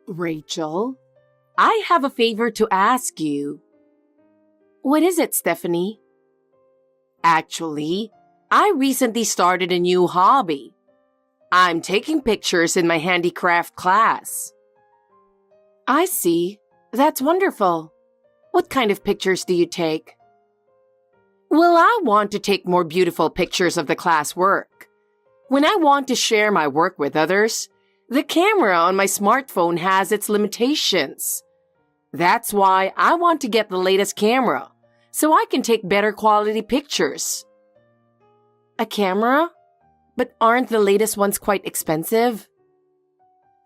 Rachel, I have a favor to ask you. What is it, Stephanie? Actually, I recently started a new hobby. I'm taking pictures in my handicraft class. I see. That's wonderful. What kind of pictures do you take? Well, I want to take more beautiful pictures of the class work. When I want to share my work with others, the camera on my smartphone has its limitations. That's why I want to get the latest camera, so I can take better quality pictures. A camera? But aren't the latest ones quite expensive?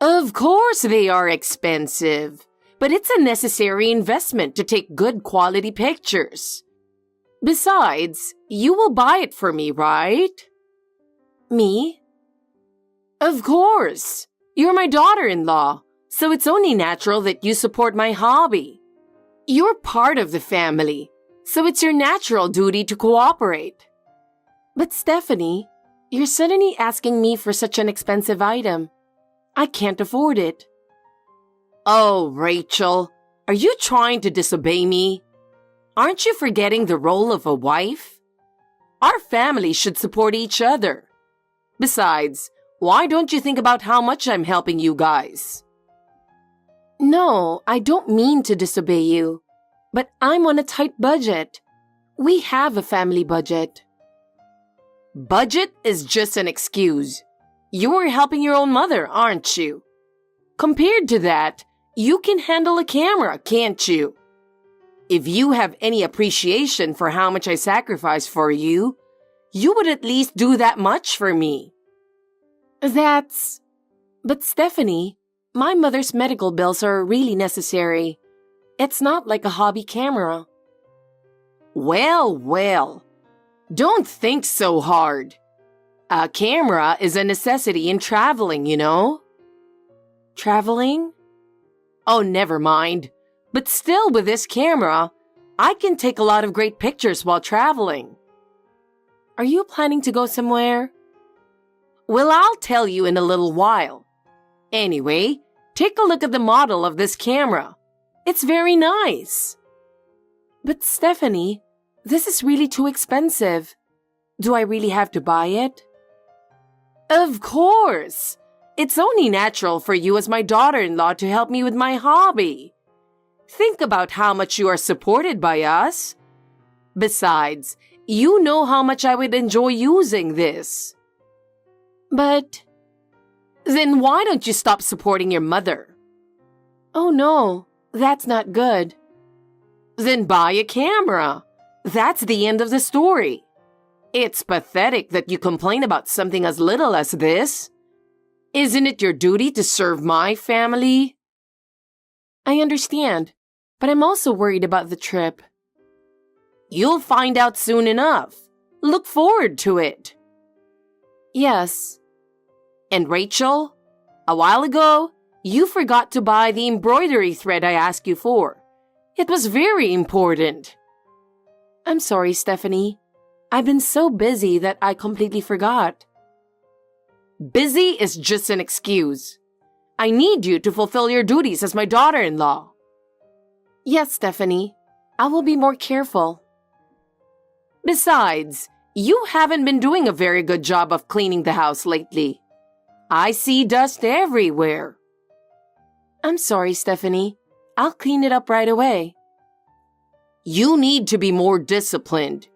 Of course they are expensive, but it's a necessary investment to take good quality pictures. Besides, you will buy it for me, right? Me? Of course. You're my daughter-in-law, so it's only natural that you support my hobby. You're part of the family, so it's your natural duty to cooperate. But Stephanie, you're suddenly asking me for such an expensive item. I can't afford it. Oh, Rachel, are you trying to disobey me? Aren't you forgetting the role of a wife? Our family should support each other. Besides, why don't you think about how much I'm helping you guys? No, I don't mean to disobey you, but I'm on a tight budget. We have a family budget. Budget is just an excuse. You are helping your own mother, aren't you? Compared to that, you can handle a camera, can't you? If you have any appreciation for how much I sacrifice for you, you would at least do that much for me. But Stephanie, my mother's medical bills are really necessary. It's not like a hobby camera. Well, don't think so hard. A camera is a necessity in traveling, you know? Traveling? Oh, never mind. But still, with this camera, I can take a lot of great pictures while traveling. Are you planning to go somewhere? Well, I'll tell you in a little while. Anyway, take a look at the model of this camera. It's very nice. But Stephanie, this is really too expensive. Do I really have to buy it? Of course. It's only natural for you as my daughter-in-law to help me with my hobby. Think about how much you are supported by us. Besides, you know how much I would enjoy using this. But then why don't you stop supporting your mother? Oh no, that's not good. Then buy a camera. That's the end of the story. It's pathetic that you complain about something as little as this. Isn't it your duty to serve my family? I understand, but I'm also worried about the trip. You'll find out soon enough. Look forward to it. Yes. And Rachel, a while ago, you forgot to buy the embroidery thread I asked you for. It was very important. I'm sorry, Stephanie. I've been so busy that I completely forgot. Busy is just an excuse. I need you to fulfill your duties as my daughter-in-law. Yes, Stephanie. I will be more careful. Besides, you haven't been doing a very good job of cleaning the house lately. I see dust everywhere. I'm sorry, Stephanie. I'll clean it up right away. You need to be more disciplined.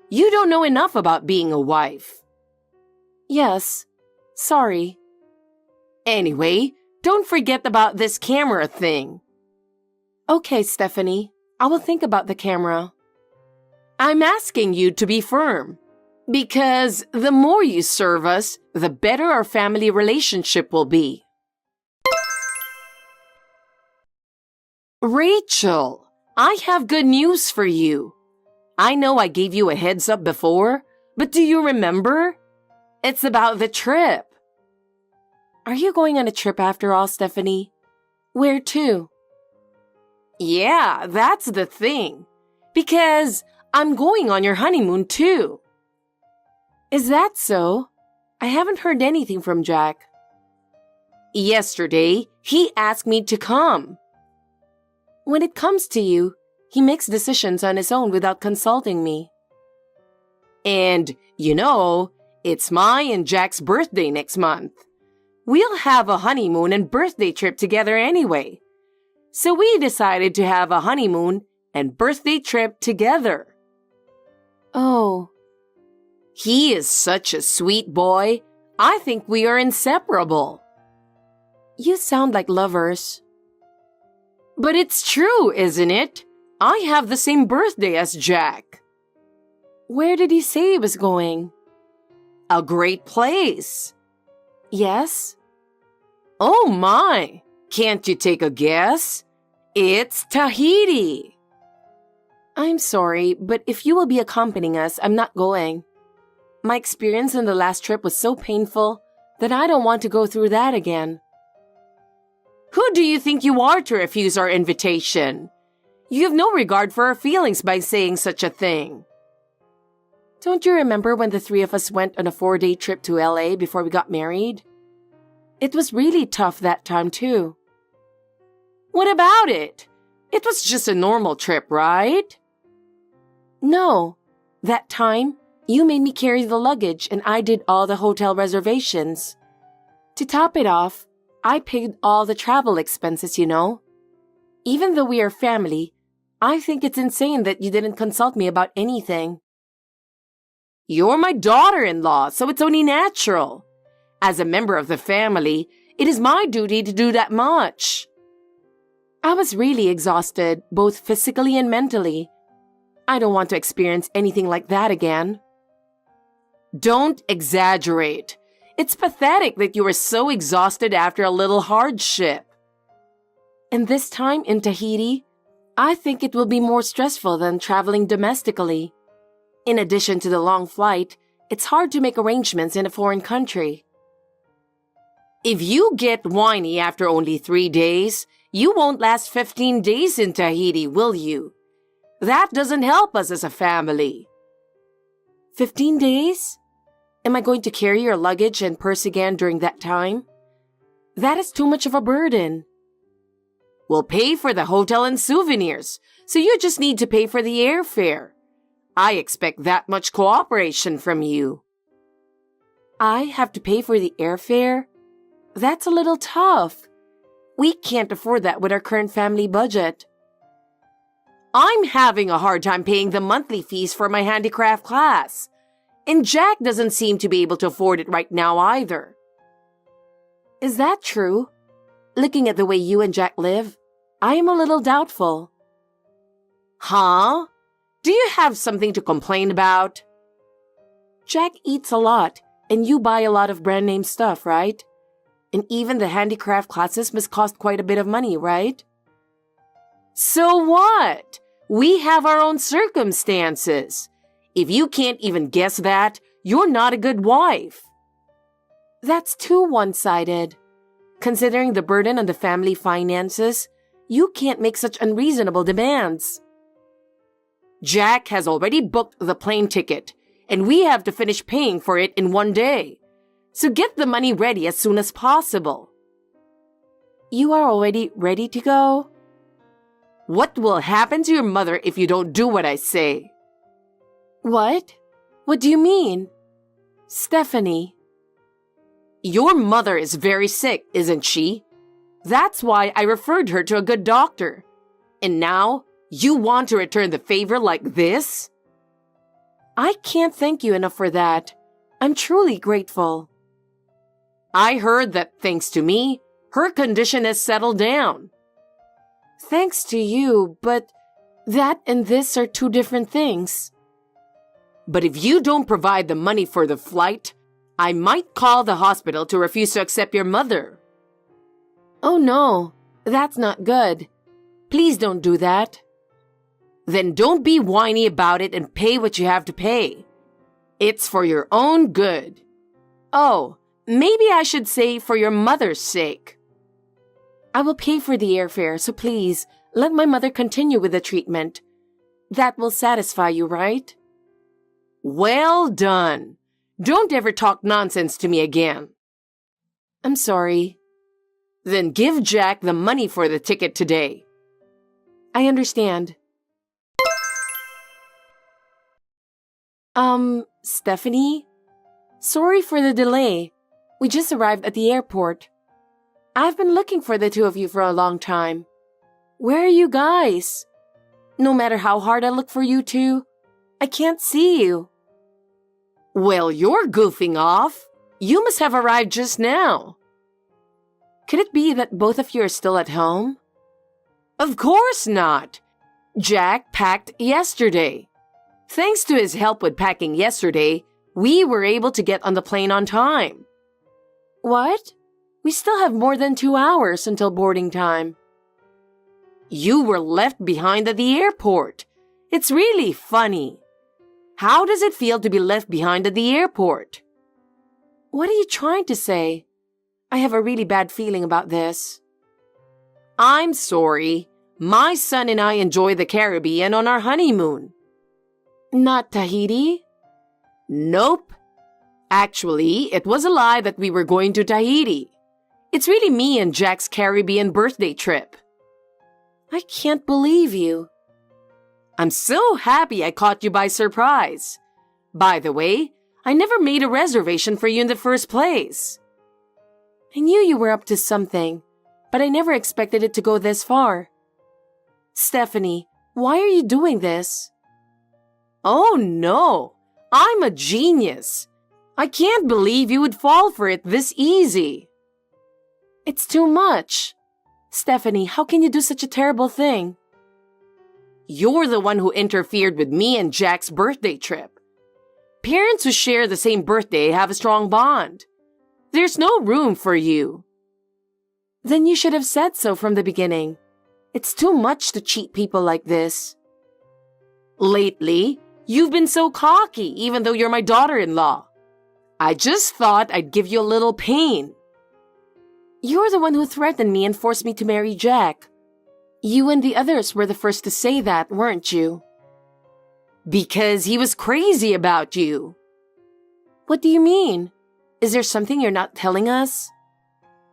You don't know enough about being a wife. Yes, sorry. Anyway, don't forget about this camera thing. Okay, Stephanie. I will think about the camera. I'm asking you to be firm, because the more you serve us, the better our family relationship will be. Rachel, I have good news for you. I know I gave you a heads up before, but do you remember? It's about the trip. Are you going on a trip after all, Stephanie? Where to? Yeah, that's the thing. Because I'm going on your honeymoon too. Is that so? I haven't heard anything from Jack. Yesterday, He asked me to come. When it comes to you, he makes decisions on his own without consulting me. And, it's my and Jack's birthday next month. We'll have a honeymoon and birthday trip together anyway. So we decided to have a honeymoon and birthday trip together. Oh. He is such a sweet boy. I think we are inseparable. You sound like lovers. But it's true, isn't it? I have the same birthday as Jack. Where did he say he was going? A great place. Yes? Oh my! Can't you take a guess? It's Tahiti. I'm sorry, but if you will be accompanying us, I'm not going. My experience in the last trip was so painful that I don't want to go through that again. Who do you think you are to refuse our invitation? You have no regard for our feelings by saying such a thing. Don't you remember when the three of us went on a 4-day trip to LA before we got married? It was really tough that time too. What about it? It was just a normal trip, right? No. That time, you made me carry the luggage and I did all the hotel reservations. To top it off, I paid all the travel expenses, Even though we are family, I think it's insane that you didn't consult me about anything. You're my daughter-in-law, so it's only natural. As a member of the family, it is my duty to do that much. I was really exhausted, both physically and mentally. I don't want to experience anything like that again. Don't exaggerate. It's pathetic that you were so exhausted after a little hardship. And this time in Tahiti, I think it will be more stressful than traveling domestically. In addition to the long flight, it's hard to make arrangements in a foreign country. If you get whiny after only 3 days, you won't last 15 days in Tahiti, will you? That doesn't help us as a family. 15 days? Am I going to carry your luggage and purse again during that time? That is too much of a burden. We'll pay for the hotel and souvenirs, so you just need to pay for the airfare. I expect that much cooperation from you. I have to pay for the airfare? That's a little tough. We can't afford that with our current family budget. I'm having a hard time paying the monthly fees for my handicraft class. And Jack doesn't seem to be able to afford it right now either. Is that true? Looking at the way you and Jack live, I am a little doubtful. Huh? Do you have something to complain about? Jack eats a lot, and you buy a lot of brand name stuff, right? And even the handicraft classes must cost quite a bit of money, right? So what? We have our own circumstances. If you can't even guess that, you're not a good wife. That's too one-sided. Considering the burden on the family finances, you can't make such unreasonable demands. Jack has already booked the plane ticket, and we have to finish paying for it in 1 day. So get the money ready as soon as possible. You are already ready to go? What will happen to your mother if you don't do what I say? What? What do you mean? Stephanie. Your mother is very sick, isn't she? That's why I referred her to a good doctor. And now, you want to return the favor like this? I can't thank you enough for that. I'm truly grateful. I heard that thanks to me, her condition has settled down. Thanks to you, but that and this are two different things. But if you don't provide the money for the flight, I might call the hospital to refuse to accept your mother. Oh no, that's not good. Please don't do that. Then don't be whiny about it and pay what you have to pay. It's for your own good. Oh, maybe I should say for your mother's sake. I will pay for the airfare, so please, let my mother continue with the treatment. That will satisfy you, right? Well done. Don't ever talk nonsense to me again. I'm sorry. Then give Jack the money for the ticket today. I understand. Stephanie? Sorry for the delay. We just arrived at the airport. I've been looking for the two of you for a long time. Where are you guys? No matter how hard I look for you two, I can't see you. Well, you're goofing off. You must have arrived just now. Could it be that both of you are still at home? Of course not. Jack packed yesterday. Thanks to his help with packing yesterday, we were able to get on the plane on time. What? We still have more than 2 hours until boarding time. You were left behind at the airport. It's really funny. How does it feel to be left behind at the airport? What are you trying to say? I have a really bad feeling about this. I'm sorry. My son and I enjoy the Caribbean on our honeymoon. Not Tahiti? Nope. Actually, it was a lie that we were going to Tahiti. It's really me and Jack's Caribbean birthday trip. I can't believe you. I'm so happy I caught you by surprise. By the way, I never made a reservation for you in the first place. I knew you were up to something, but I never expected it to go this far. Stephanie, why are you doing this? Oh no, I'm a genius. I can't believe you would fall for it this easy. It's too much. Stephanie, how can you do such a terrible thing? You're the one who interfered with me and Jack's birthday trip. Parents who share the same birthday have a strong bond. There's no room for you. Then you should have said so from the beginning. It's too much to cheat people like this. Lately, you've been so cocky even though you're my daughter-in-law. I just thought I'd give you a little pain. You're the one who threatened me and forced me to marry Jack. You and the others were the first to say that, weren't you? Because he was crazy about you. What do you mean? Is there something you're not telling us?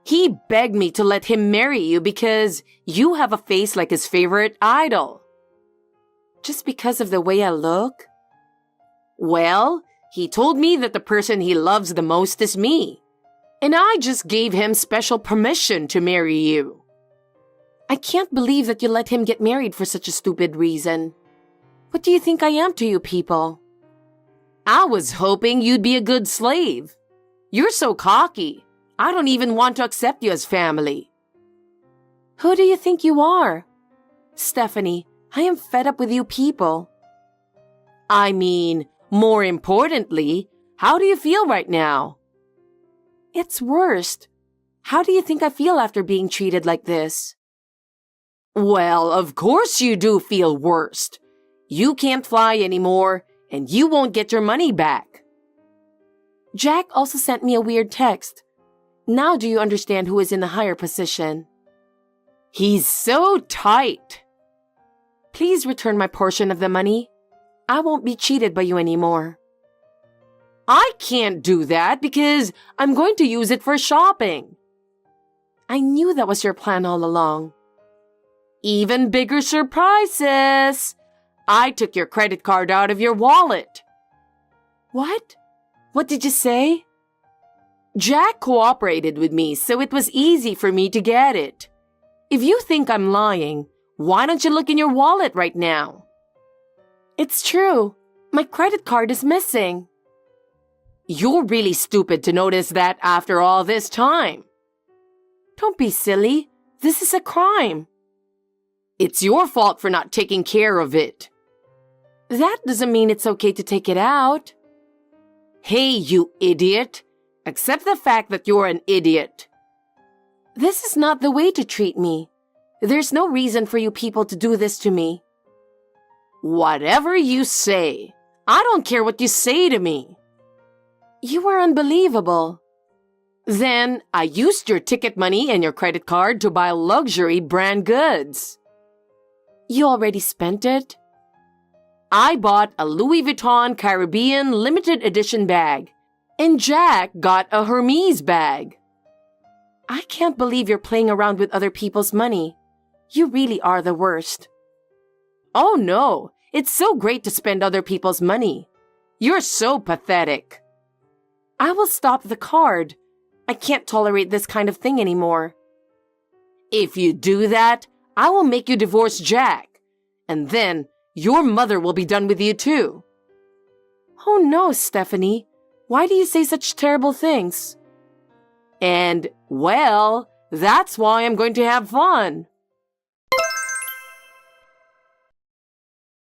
He begged me to let him marry you because you have a face like his favorite idol. Just because of the way I look? Well, he told me that the person he loves the most is me. And I just gave him special permission to marry you. I can't believe that you let him get married for such a stupid reason. What do you think I am to you people? I was hoping you'd be a good slave. You're so cocky. I don't even want to accept you as family. Who do you think you are? Stephanie, I am fed up with you people. I mean, more importantly, how do you feel right now? It's worst. How do you think I feel after being treated like this? Well, of course you do feel worst. You can't fly anymore, and you won't get your money back. Jack also sent me a weird text. Now do you understand who is in the higher position? He's so tight. Please return my portion of the money. I won't be cheated by you anymore. I can't do that because I'm going to use it for shopping. I knew that was your plan all along. Even bigger surprises. I took your credit card out of your wallet. What? What did you say? Jack cooperated with me, so it was easy for me to get it. If you think I'm lying, why don't you look in your wallet right now? It's true. My credit card is missing. You're really stupid to notice that after all this time. Don't be silly. This is a crime. It's your fault for not taking care of it. That doesn't mean it's okay to take it out. Hey, you idiot. Accept the fact that you're an idiot. This is not the way to treat me. There's no reason for you people to do this to me. Whatever you say. I don't care what you say to me. You are unbelievable. Then I used your ticket money and your credit card to buy luxury brand goods. You already spent it? I bought a Louis Vuitton Caribbean limited edition bag, and Jack got a Hermes bag. I can't believe you're playing around with other people's money. You really are the worst. Oh no, it's so great to spend other people's money. You're so pathetic. I will stop the card. I can't tolerate this kind of thing anymore. If you do that, I will make you divorce Jack. And then your mother will be done with you too. Oh no, Stephanie. Why do you say such terrible things? And, well, that's why I'm going to have fun.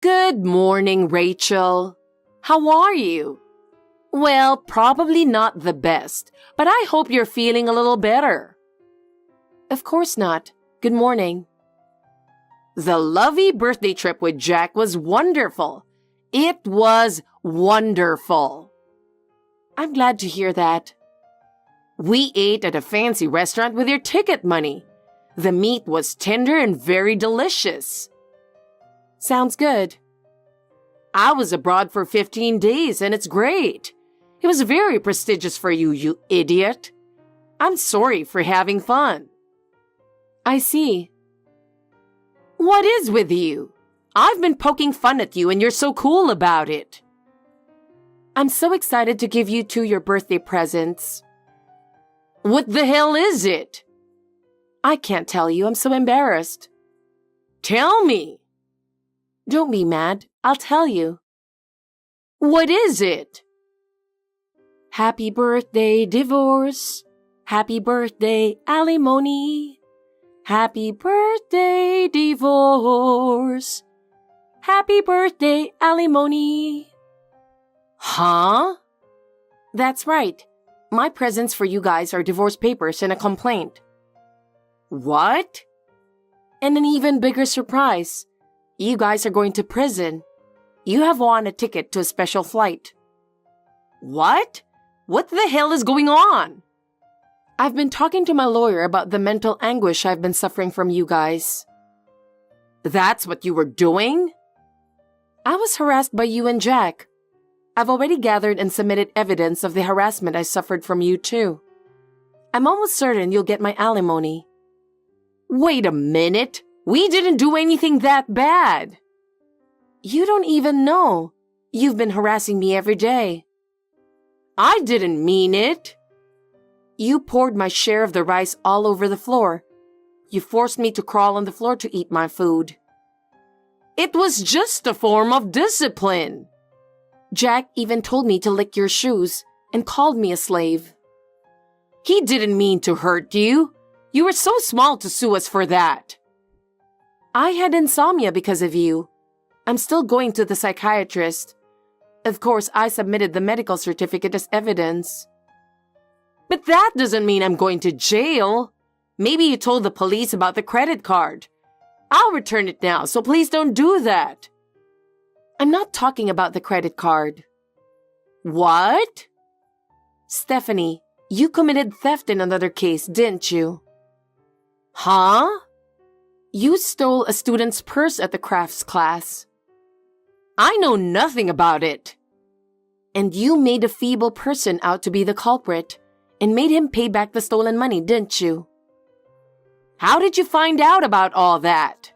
Good morning, Rachel. How are you? Well, probably not the best, but I hope you're feeling a little better. Of course not. Good morning. The lovely birthday trip with Jack was wonderful. It was wonderful. I'm glad to hear that. We ate at a fancy restaurant with your ticket money. The meat was tender and very delicious. Sounds good. I was abroad for 15 days and it's great. It was very prestigious for you, you idiot. I'm sorry for having fun. I see. What is with you? I've been poking fun at you and you're so cool about it. I'm so excited to give you two your birthday presents. What the hell is it? I can't tell you. I'm so embarrassed. Tell me. Don't be mad. I'll tell you. What is it? Happy birthday, divorce. Happy birthday, alimony. Happy birthday, divorce. Happy birthday, alimony. Huh? That's right. My presents for you guys are divorce papers and a complaint. What? And an even bigger surprise. You guys are going to prison. You have won a ticket to a special flight. What? What the hell is going on? I've been talking to my lawyer about the mental anguish I've been suffering from you guys. That's what you were doing? I was harassed by you and Jack. I've already gathered and submitted evidence of the harassment I suffered from you too. I'm almost certain you'll get my alimony. Wait a minute. We didn't do anything that bad. You don't even know. You've been harassing me every day. I didn't mean it. You poured my share of the rice all over the floor. You forced me to crawl on the floor to eat my food. It was just a form of discipline. Jack even told me to lick your shoes and called me a slave. He didn't mean to hurt you. You were so small to sue us for that. I had insomnia because of you. I'm still going to the psychiatrist. Of course, I submitted the medical certificate as evidence. But that doesn't mean I'm going to jail. Maybe you told the police about the credit card. I'll return it now, so please don't do that. I'm not talking about the credit card. What? Stephanie, you committed theft in another case, didn't you? Huh? You stole a student's purse at the crafts class. I know nothing about it. And you made a feeble person out to be the culprit and made him pay back the stolen money, didn't you? How did you find out about all that?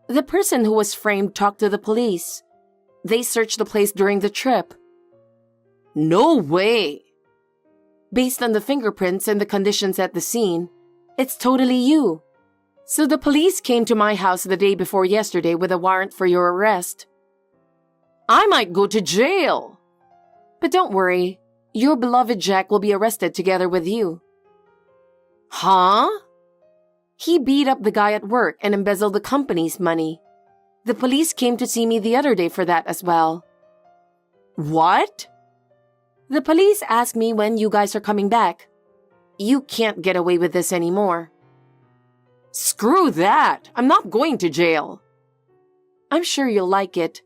The person who was framed talked to the police. They searched the place during the trip. No way. Based on the fingerprints and the conditions at the scene, it's totally you. So the police came to my house the day before yesterday with a warrant for your arrest. I might go to jail. But don't worry, your beloved Jack will be arrested together with you. Huh? He beat up the guy at work and embezzled the company's money. The police came to see me the other day for that as well. What? The police asked me when you guys are coming back. You can't get away with this anymore. Screw that! I'm not going to jail. I'm sure you'll like it.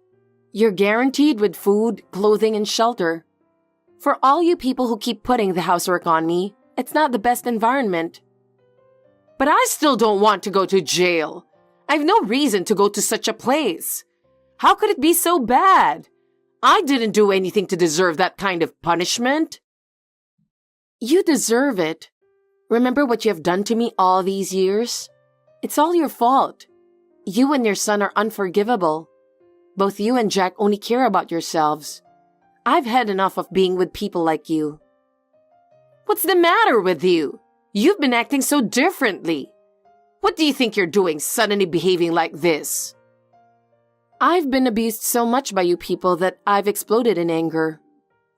You're guaranteed with food, clothing, and shelter. For all you people who keep putting the housework on me, it's not the best environment. But I still don't want to go to jail. I have no reason to go to such a place. How could it be so bad? I didn't do anything to deserve that kind of punishment. You deserve it. Remember what you have done to me all these years? It's all your fault. You and your son are unforgivable. Both you and Jack only care about yourselves. I've had enough of being with people like you. What's the matter with you? You've been acting so differently. What do you think you're doing, suddenly behaving like this? I've been abused so much by you people that I've exploded in anger.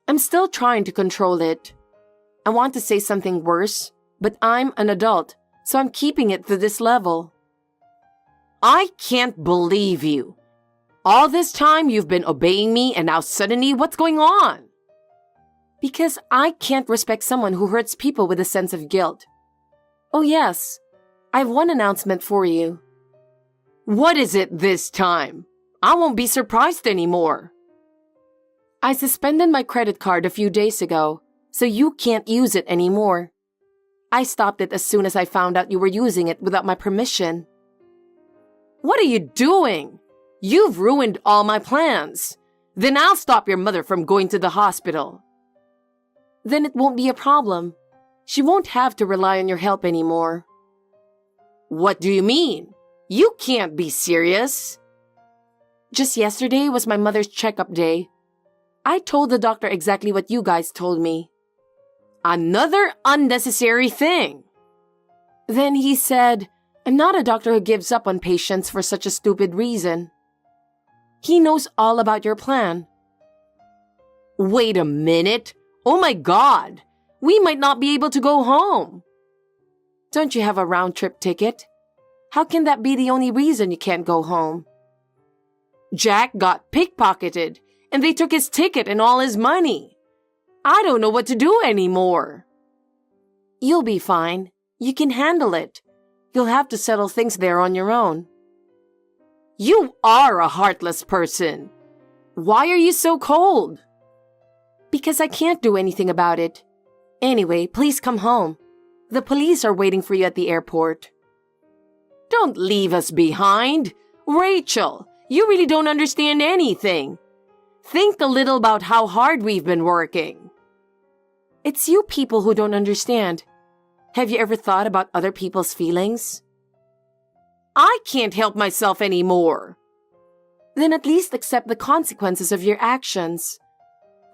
I'm still trying to control it. I want to say something worse, but I'm an adult, so I'm keeping it to this level. I can't believe you. All this time you've been obeying me and now suddenly what's going on? Because I can't respect someone who hurts people with a sense of guilt. Oh yes, I have one announcement for you. What is it this time? I won't be surprised anymore. I suspended my credit card a few days ago, so you can't use it anymore. I stopped it as soon as I found out you were using it without my permission. What are you doing? You've ruined all my plans. Then I'll stop your mother from going to the hospital. Then it won't be a problem. She won't have to rely on your help anymore. What do you mean? You can't be serious. Just yesterday was my mother's checkup day. I told the doctor exactly what you guys told me. Another unnecessary thing. Then he said, I'm not a doctor who gives up on patients for such a stupid reason. He knows all about your plan. Wait a minute. Oh my God. We might not be able to go home. Don't you have a round-trip ticket? How can that be the only reason you can't go home? Jack got pickpocketed, and they took his ticket and all his money. I don't know what to do anymore. You'll be fine. You can handle it. You'll have to settle things there on your own. You are a heartless person. Why are you so cold? Because I can't do anything about it. Anyway, please come home. The police are waiting for you at the airport. Don't leave us behind. Rachel, you really don't understand anything. Think a little about how hard we've been working. It's you people who don't understand. Have you ever thought about other people's feelings? I can't help myself anymore. Then at least accept the consequences of your actions.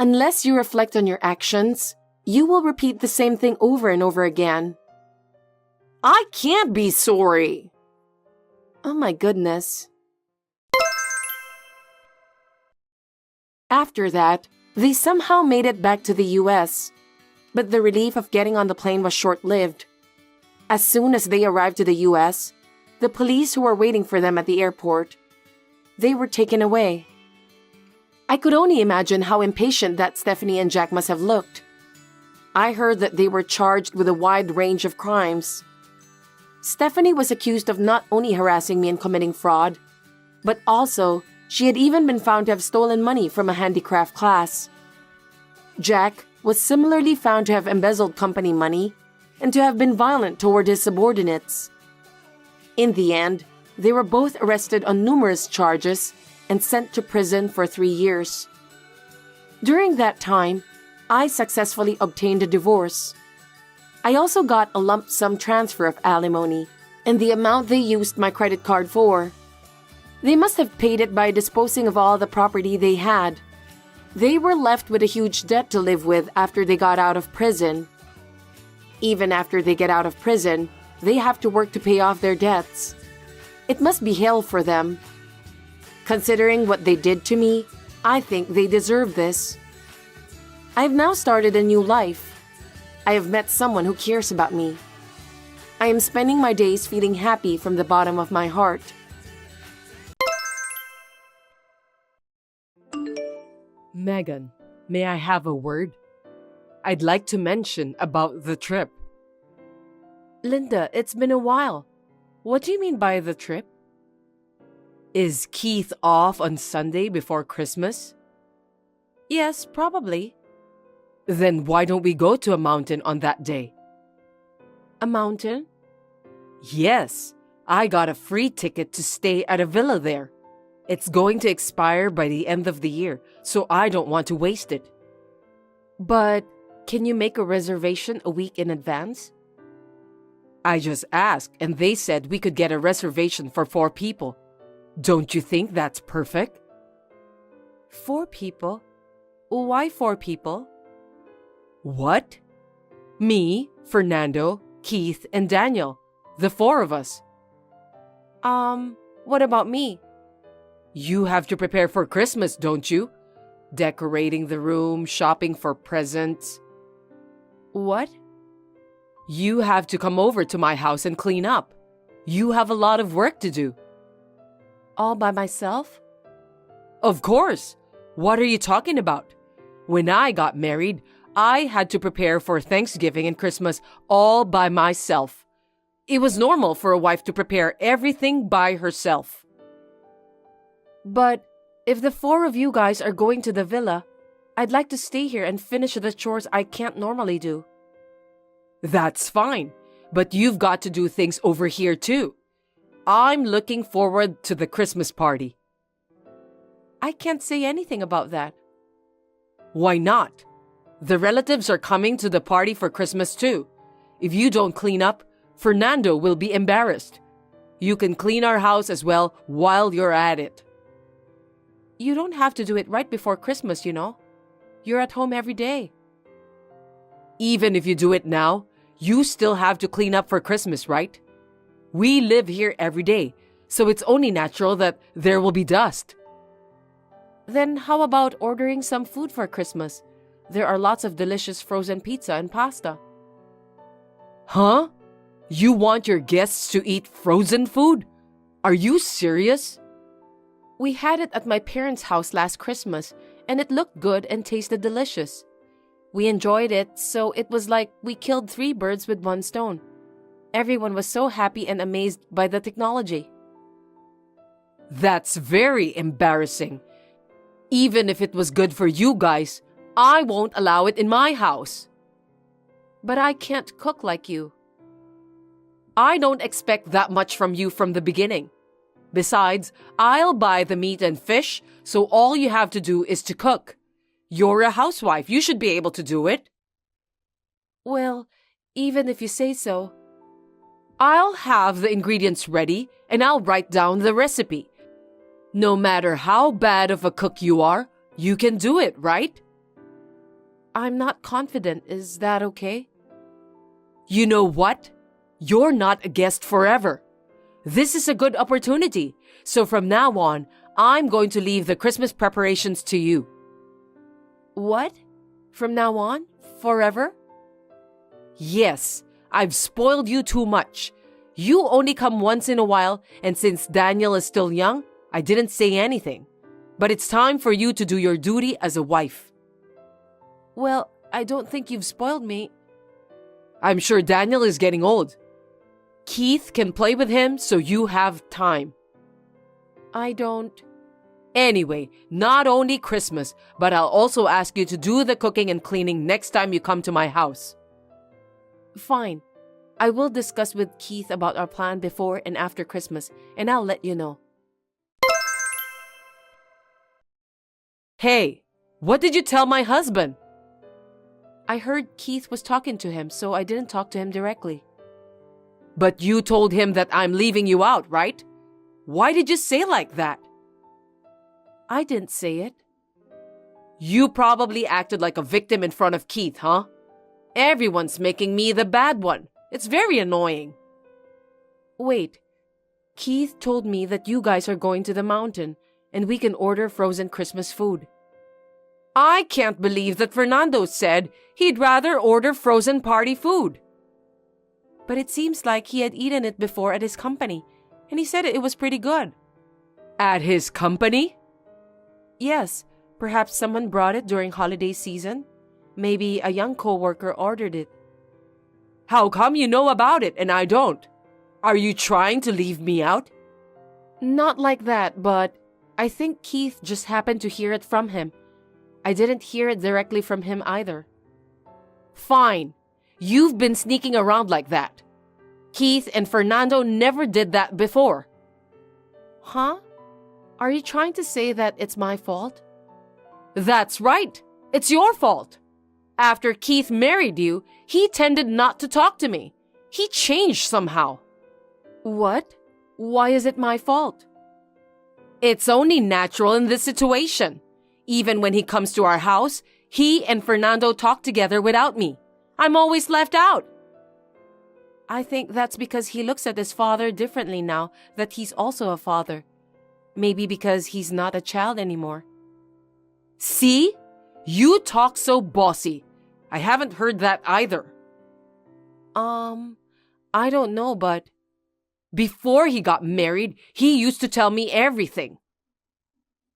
Unless you reflect on your actions, you will repeat the same thing over and over again. I can't be sorry. Oh my goodness. After that, they somehow made it back to the US, but the relief of getting on the plane was short-lived. As soon as they arrived to the US, the police who were waiting for them at the airport, they were taken away. I could only imagine how impatient that Stephanie and Jack must have looked. I heard that they were charged with a wide range of crimes. Stephanie was accused of not only harassing me and committing fraud, but also she had even been found to have stolen money from a handicraft class. Jack was similarly found to have embezzled company money and to have been violent toward his subordinates. In the end, they were both arrested on numerous charges and sent to prison for 3 years. During that time, I successfully obtained a divorce. I also got a lump sum transfer of alimony and the amount they used my credit card for. They must have paid it by disposing of all the property they had. They were left with a huge debt to live with after they got out of prison. Even after they get out of prison, they have to work to pay off their debts. It must be hell for them. Considering what they did to me, I think they deserve this. I have now started a new life. I have met someone who cares about me. I am spending my days feeling happy from the bottom of my heart. Megan, may I have a word? I'd like to mention about the trip. Linda, it's been a while. What do you mean by the trip? Is Keith off on Sunday before Christmas? Yes, probably. Then why don't we go to a mountain on that day? A mountain? Yes, I got a free ticket to stay at a villa there. It's going to expire by the end of the year, so I don't want to waste it. But can you make a reservation a week in advance? I just asked and they said we could get a reservation for 4 people. Don't you think that's perfect? 4 people? Why 4 people? What? Me, Fernando, Keith, and Daniel. The 4 of us. What about me? You have to prepare for Christmas, don't you? Decorating the room, shopping for presents. What? You have to come over to my house and clean up. You have a lot of work to do. All by myself? Of course. What are you talking about? When I got married, I had to prepare for Thanksgiving and Christmas all by myself. It was normal for a wife to prepare everything by herself. But if the 4 of you guys are going to the villa, I'd like to stay here and finish the chores I can't normally do. That's fine, but you've got to do things over here too. I'm looking forward to the Christmas party. I can't say anything about that. Why not? The relatives are coming to the party for Christmas too. If you don't clean up, Fernando will be embarrassed. You can clean our house as well while you're at it. You don't have to do it right before Christmas, you know. You're at home every day. Even if you do it now, you still have to clean up for Christmas, right? We live here every day, so it's only natural that there will be dust. Then how about ordering some food for Christmas? There are lots of delicious frozen pizza and pasta. Huh? You want your guests to eat frozen food? Are you serious? We had it at my parents' house last Christmas, and it looked good and tasted delicious. We enjoyed it, so it was like we killed 3 birds with 1 stone. Everyone was so happy and amazed by the technology. That's very embarrassing. Even if it was good for you guys, I won't allow it in my house. But I can't cook like you. I don't expect that much from you from the beginning. Besides, I'll buy the meat and fish, so all you have to do is to cook. You're a housewife. You should be able to do it. Well, even if you say so. I'll have the ingredients ready and I'll write down the recipe. No matter how bad of a cook you are, you can do it, right? I'm not confident. Is that okay? You know what? You're not a guest forever. This is a good opportunity. So from now on, I'm going to leave the Christmas preparations to you. What? From now on? Forever? Yes, I've spoiled you too much. You only come once in a while, and since Daniel is still young, I didn't say anything. But it's time for you to do your duty as a wife. Well, I don't think you've spoiled me. I'm sure Daniel is getting old. Keith can play with him, so you have time. I don't... Anyway, not only Christmas, but I'll also ask you to do the cooking and cleaning next time you come to my house. Fine. I will discuss with Keith about our plan before and after Christmas, and I'll let you know. Hey, what did you tell my husband? I heard Keith was talking to him, so I didn't talk to him directly. But you told him that I'm leaving you out, right? Why did you say like that? I didn't say it. You probably acted like a victim in front of Keith, huh? Everyone's making me the bad one. It's very annoying. Wait. Keith told me that you guys are going to the mountain and we can order frozen Christmas food. I can't believe that Fernando said he'd rather order frozen party food. But it seems like he had eaten it before at his company, and he said it was pretty good. At his company? Yes, perhaps someone brought it during holiday season. Maybe a young co-worker ordered it. How come you know about it and I don't? Are you trying to leave me out? Not like that, but I think Keith just happened to hear it from him. I didn't hear it directly from him either. Fine. You've been sneaking around like that. Keith and Fernando never did that before. Huh? Are you trying to say that it's my fault? That's right. It's your fault. After Keith married you, he tended not to talk to me. He changed somehow. What? Why is it my fault? It's only natural in this situation. Even when he comes to our house, he and Fernando talk together without me. I'm always left out. I think that's because he looks at his father differently now that he's also a father. Maybe because he's not a child anymore. See? You talk so bossy. I haven't heard that either. I don't know, but before he got married, he used to tell me everything.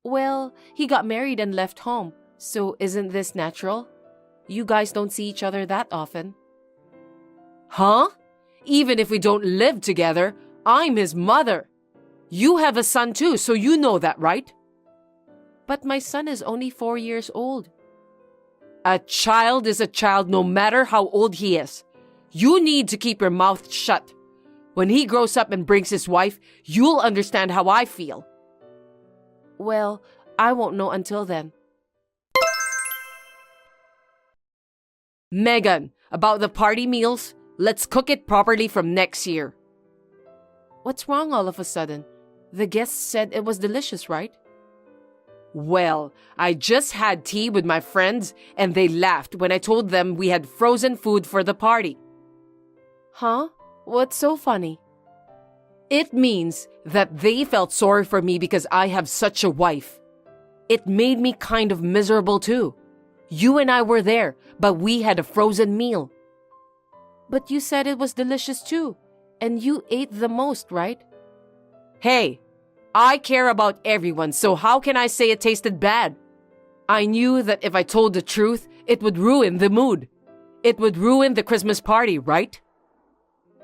Well, he got married and left home, so isn't this natural? You guys don't see each other that often. Huh? Even if we don't live together, I'm his mother. You have a son too, so you know that, right? But my son is only 4 years old. A child is a child no matter how old he is. You need to keep your mouth shut. When he grows up and brings his wife, you'll understand how I feel. Well, I won't know until then. Megan, about the party meals, let's cook it properly from next year. What's wrong all of a sudden? The guests said it was delicious, right? Well, I just had tea with my friends and they laughed when I told them we had frozen food for the party. Huh? What's so funny? It means that they felt sorry for me because I have such a wife. It made me kind of miserable too. You and I were there, but we had a frozen meal. But you said it was delicious too, and you ate the most, right? Hey, I care about everyone, so how can I say it tasted bad? I knew that if I told the truth, it would ruin the mood. It would ruin the Christmas party, right?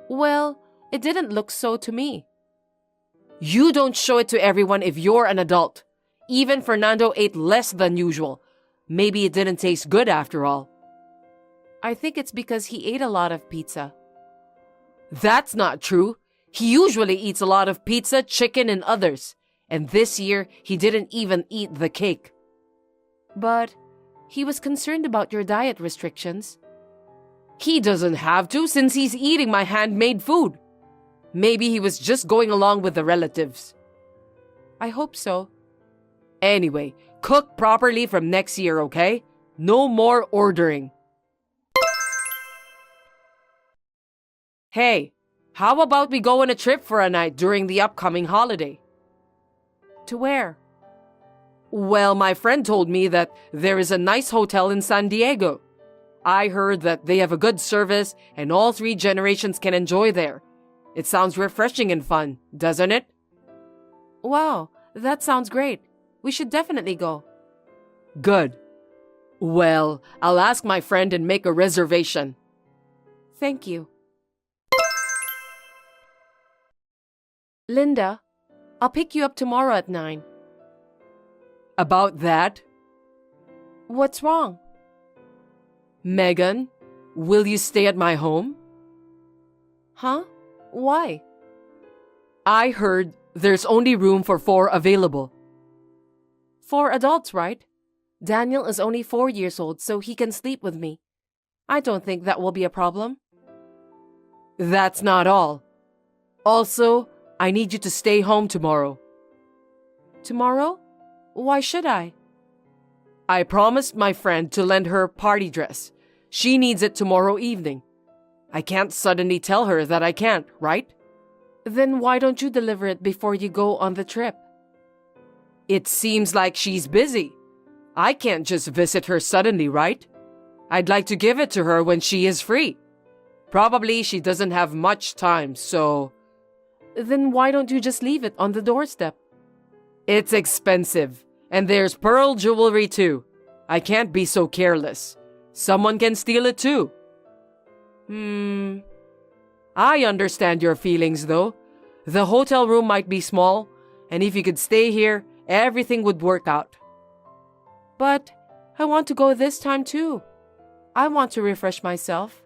Well, it didn't look so to me. You don't show it to everyone if you're an adult. Even Fernando ate less than usual. Maybe it didn't taste good after all. I think it's because he ate a lot of pizza. That's not true. He usually eats a lot of pizza, chicken, and others. And this year, he didn't even eat the cake. But he was concerned about your diet restrictions. He doesn't have to since he's eating my handmade food. Maybe he was just going along with the relatives. I hope so. Anyway, cook properly from next year, okay? No more ordering. Hey, how about we go on a trip for a night during the upcoming holiday? To where? Well, my friend told me that there is a nice hotel in San Diego. I heard that they have a good service and all 3 generations can enjoy there. It sounds refreshing and fun, doesn't it? Wow, that sounds great. We should definitely go. Good. Well, I'll ask my friend and make a reservation. Thank you. Linda, I'll pick you up tomorrow at 9. About that? What's wrong? Megan, will you stay at my home? Huh? Why? I heard there's only room for 4 available. 4 adults, right? Daniel is only 4 years old, so he can sleep with me. I don't think that will be a problem. That's not all. Also, I need you to stay home tomorrow. Tomorrow? Why should I? I promised my friend to lend her party dress. She needs it tomorrow evening. I can't suddenly tell her that I can't, right? Then why don't you deliver it before you go on the trip? It seems like she's busy. I can't just visit her suddenly, right? I'd like to give it to her when she is free. Probably she doesn't have much time, so... Then why don't you just leave it on the doorstep? It's expensive, and there's pearl jewelry too. I can't be so careless. Someone can steal it too. I understand your feelings though. The hotel room might be small, and if you could stay here, everything would work out. But I want to go this time too. I want to refresh myself.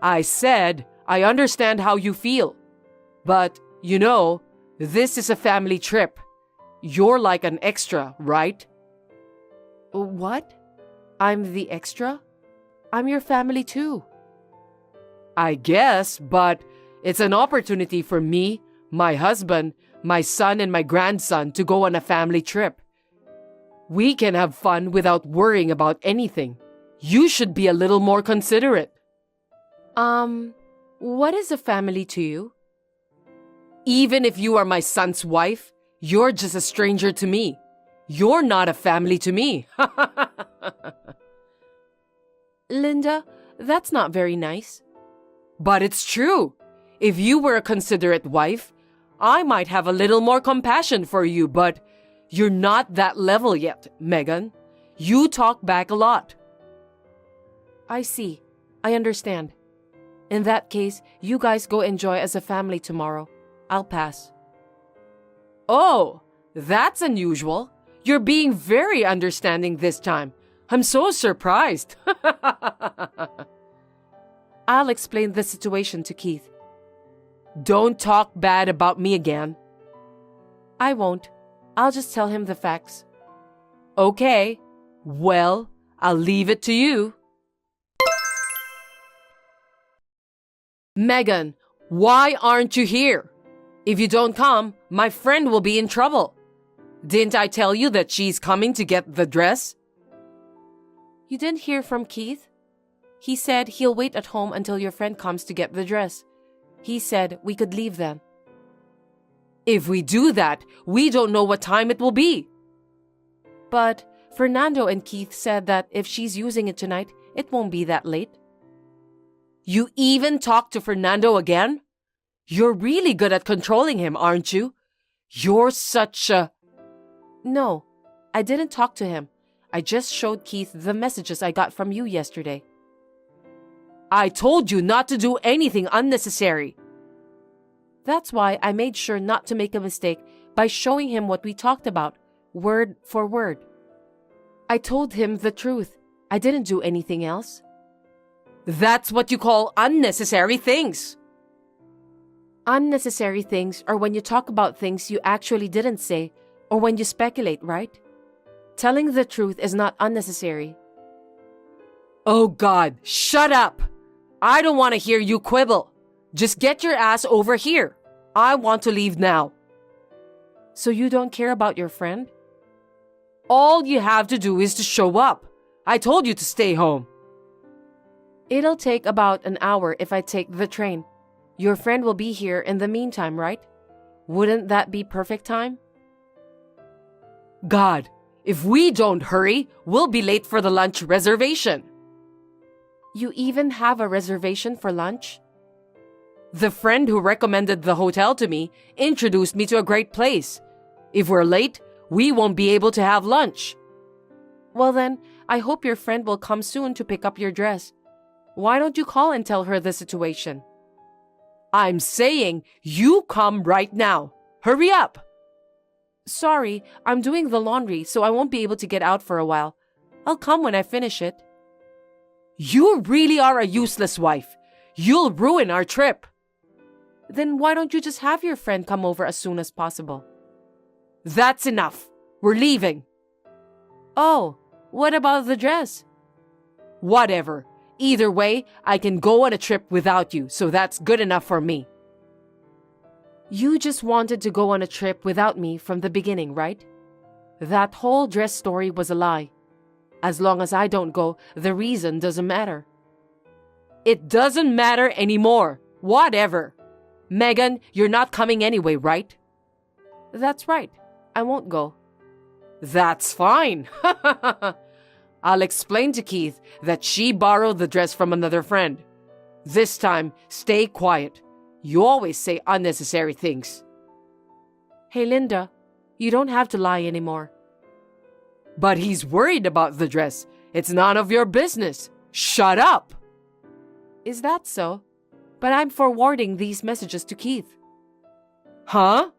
I said I understand how you feel. But, you know, this is a family trip. You're like an extra, right? What? I'm the extra? I'm your family too. I guess, but it's an opportunity for me, my husband, my son, and my grandson to go on a family trip. We can have fun without worrying about anything. You should be a little more considerate. What is a family to you? Even if you are my son's wife, you're just a stranger to me. You're not a family to me. Linda, that's not very nice. But it's true. If you were a considerate wife, I might have a little more compassion for you, but you're not that level yet, Megan. You talk back a lot. I see. I understand. In that case, you guys go enjoy as a family tomorrow. I'll pass. Oh, that's unusual. You're being very understanding this time. I'm so surprised. I'll explain the situation to Keith. Don't talk bad about me again. I won't. I'll just tell him the facts. Okay. Well, I'll leave it to you. Megan, why aren't you here? If you don't come, my friend will be in trouble. Didn't I tell you that she's coming to get the dress? You didn't hear from Keith? He said he'll wait at home until your friend comes to get the dress. He said we could leave then. If we do that, we don't know what time it will be. But Fernando and Keith said that if she's using it tonight, it won't be that late. You even talked to Fernando again? You're really good at controlling him, aren't you? You're such a... No, I didn't talk to him. I just showed Keith the messages I got from you yesterday. I told you not to do anything unnecessary. That's why I made sure not to make a mistake by showing him what we talked about, word for word. I told him the truth. I didn't do anything else. That's what you call unnecessary things. Unnecessary things are when you talk about things you actually didn't say or when you speculate, right? Telling the truth is not unnecessary. Oh God, shut up! I don't want to hear you quibble. Just get your ass over here. I want to leave now. So you don't care about your friend? All you have to do is to show up. I told you to stay home. It'll take about an hour if I take the train. Your friend will be here in the meantime, right? Wouldn't that be perfect time? God, if we don't hurry, we'll be late for the lunch reservation. You even have a reservation for lunch? The friend who recommended the hotel to me introduced me to a great place. If we're late, we won't be able to have lunch. Well then, I hope your friend will come soon to pick up your dress. Why don't you call and tell her the situation? I'm saying you come right now. Hurry up. Sorry, I'm doing the laundry, so I won't be able to get out for a while. I'll come when I finish it. You really are a useless wife. You'll ruin our trip. Then why don't you just have your friend come over as soon as possible? That's enough. We're leaving. Oh, what about the dress? Whatever. Either way, I can go on a trip without you, so that's good enough for me. You just wanted to go on a trip without me from the beginning, right? That whole dress story was a lie. As long as I don't go, the reason doesn't matter. It doesn't matter anymore. Whatever. Megan, you're not coming anyway, right? That's right. I won't go. That's fine. I'll explain to Keith that she borrowed the dress from another friend. This time, stay quiet. You always say unnecessary things. Hey, Linda, you don't have to lie anymore. But he's worried about the dress. It's none of your business. Shut up. Is that so? But I'm forwarding these messages to Keith. Huh?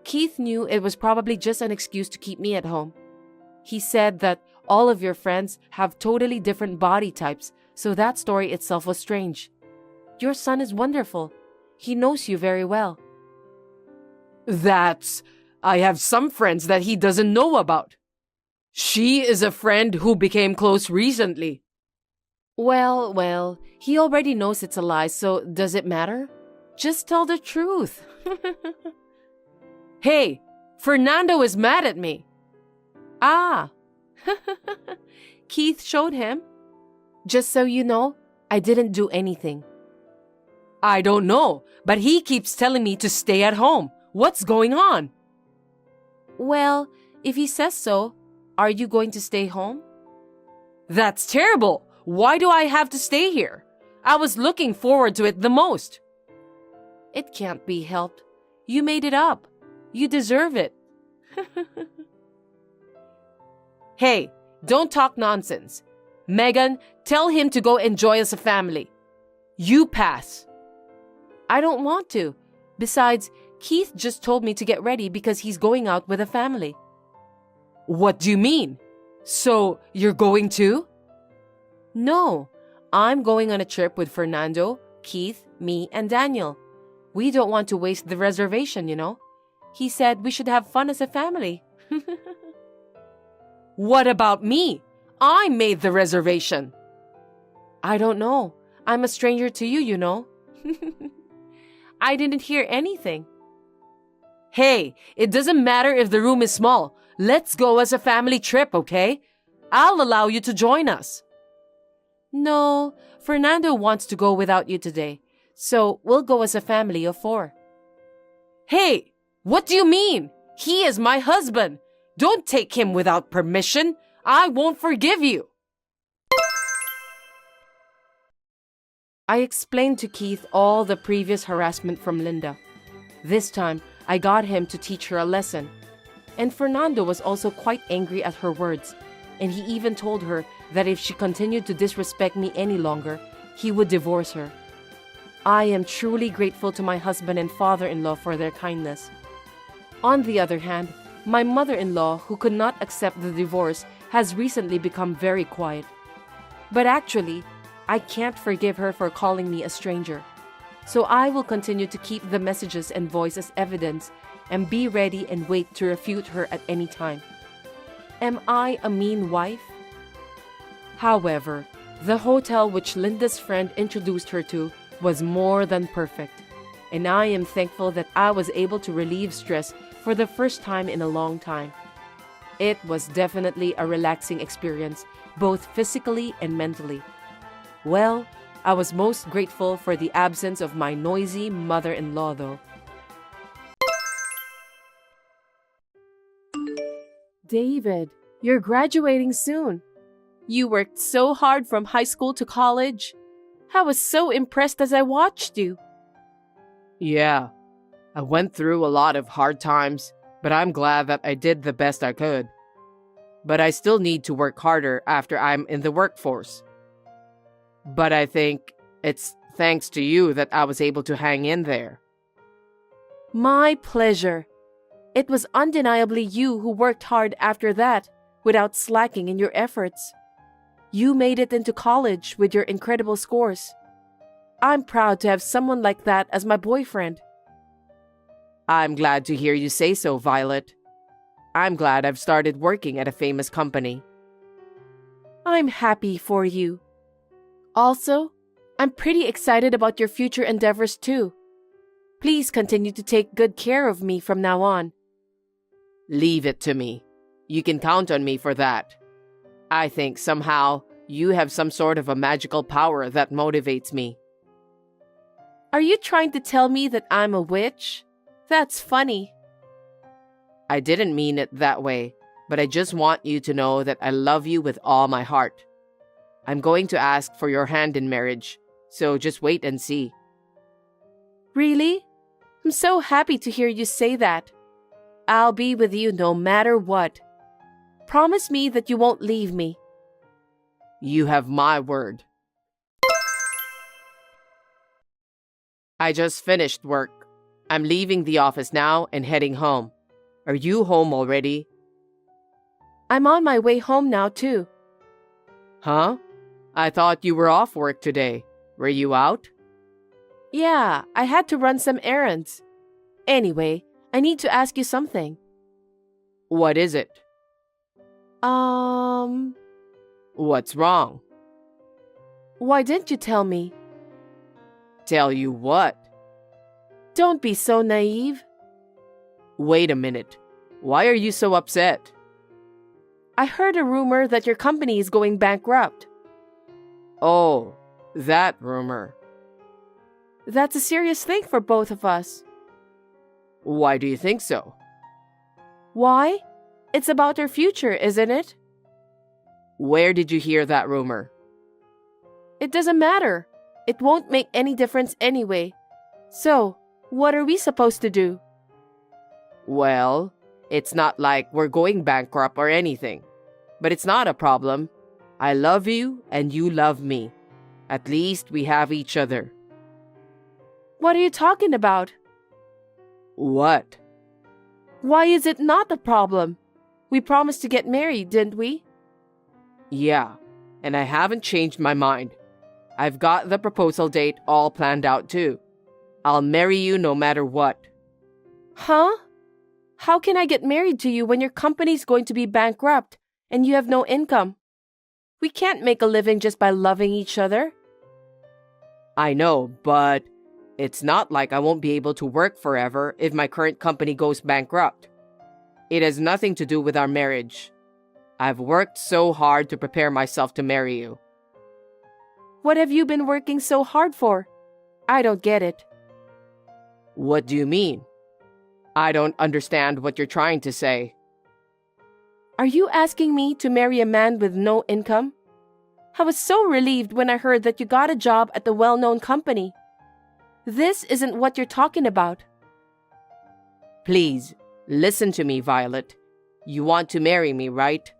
Keith knew it was probably just an excuse to keep me at home. He said that all of your friends have totally different body types, so that story itself was strange. Your son is wonderful. He knows you very well. I have some friends that he doesn't know about. She is a friend who became close recently. Well, he already knows it's a lie, so does it matter? Just tell the truth. Hey, Fernando is mad at me. Ah. Keith showed him. Just so you know, I didn't do anything. I don't know, but he keeps telling me to stay at home. What's going on? Well, if he says so, are you going to stay home? That's terrible. Why do I have to stay here? I was looking forward to it the most. It can't be helped. You made it up. You deserve it. Hey, don't talk nonsense. Megan, tell him to go enjoy as a family. You pass. I don't want to. Besides, Keith just told me to get ready because he's going out with a family. What do you mean? So, you're going too? No, I'm going on a trip with Fernando, Keith, me, and Daniel. We don't want to waste the reservation, you know. He said we should have fun as a family. What about me? I made the reservation. I don't know. I'm a stranger to you, you know. I didn't hear anything. Hey, it doesn't matter if the room is small. Let's go as a family trip, okay? I'll allow you to join us. No, Fernando wants to go without you today, so we'll go as a family of 4. Hey, what do you mean? He is my husband. Don't take him without permission. I won't forgive you. I explained to Keith all the previous harassment from Linda. This time, I got him to teach her a lesson. And Fernando was also quite angry at her words, and he even told her that if she continued to disrespect me any longer, he would divorce her. I am truly grateful to my husband and father-in-law for their kindness. On the other hand, my mother-in-law, who could not accept the divorce, has recently become very quiet. But actually, I can't forgive her for calling me a stranger. So I will continue to keep the messages and voice as evidence and be ready and wait to refute her at any time. Am I a mean wife? However, the hotel which Linda's friend introduced her to was more than perfect, and I am thankful that I was able to relieve stress for the first time in a long time. It was definitely a relaxing experience, both physically and mentally. Well, I was most grateful for the absence of my noisy mother-in-law, though. David, you're graduating soon. You worked so hard from high school to college. I was so impressed as I watched you. Yeah, I went through a lot of hard times, but I'm glad that I did the best I could. But I still need to work harder after I'm in the workforce. But I think it's thanks to you that I was able to hang in there. My pleasure. It was undeniably you who worked hard after that, without slacking in your efforts. You made it into college with your incredible scores. I'm proud to have someone like that as my boyfriend. I'm glad to hear you say so, Violet. I'm glad I've started working at a famous company. I'm happy for you. Also, I'm pretty excited about your future endeavors too. Please continue to take good care of me from now on. Leave it to me. You can count on me for that. I think somehow you have some sort of a magical power that motivates me. Are you trying to tell me that I'm a witch? That's funny. I didn't mean it that way, but I just want you to know that I love you with all my heart. I'm going to ask for your hand in marriage, so just wait and see. Really? I'm so happy to hear you say that. I'll be with you no matter what. Promise me that you won't leave me. You have my word. I just finished work. I'm leaving the office now and heading home. Are you home already? I'm on my way home now too. Huh? I thought you were off work today. Were you out? Yeah, I had to run some errands. Anyway, I need to ask you something. What is it? What's wrong? Why didn't you tell me? Tell you what? Don't be so naive. Wait a minute. Why are you so upset? I heard a rumor that your company is going bankrupt. Oh, that rumor. That's a serious thing for both of us. Why do you think so? Why? It's about our future, isn't it? Where did you hear that rumor? It doesn't matter. It won't make any difference anyway. So, what are we supposed to do? Well, it's not like we're going bankrupt or anything. But it's not a problem. I love you and you love me. At least we have each other. What are you talking about? What? Why is it not a problem? We promised to get married, didn't we? Yeah, and I haven't changed my mind. I've got the proposal date all planned out too. I'll marry you no matter what. Huh? How can I get married to you when your company's going to be bankrupt and you have no income? We can't make a living just by loving each other. I know, but it's not like I won't be able to work forever if my current company goes bankrupt. It has nothing to do with our marriage. I've worked so hard to prepare myself to marry you. What have you been working so hard for? I don't get it. What do you mean? I don't understand what you're trying to say. Are you asking me to marry a man with no income? I was so relieved when I heard that you got a job at the well-known company. This isn't what you're talking about. Please, listen to me, Violet. You want to marry me, right?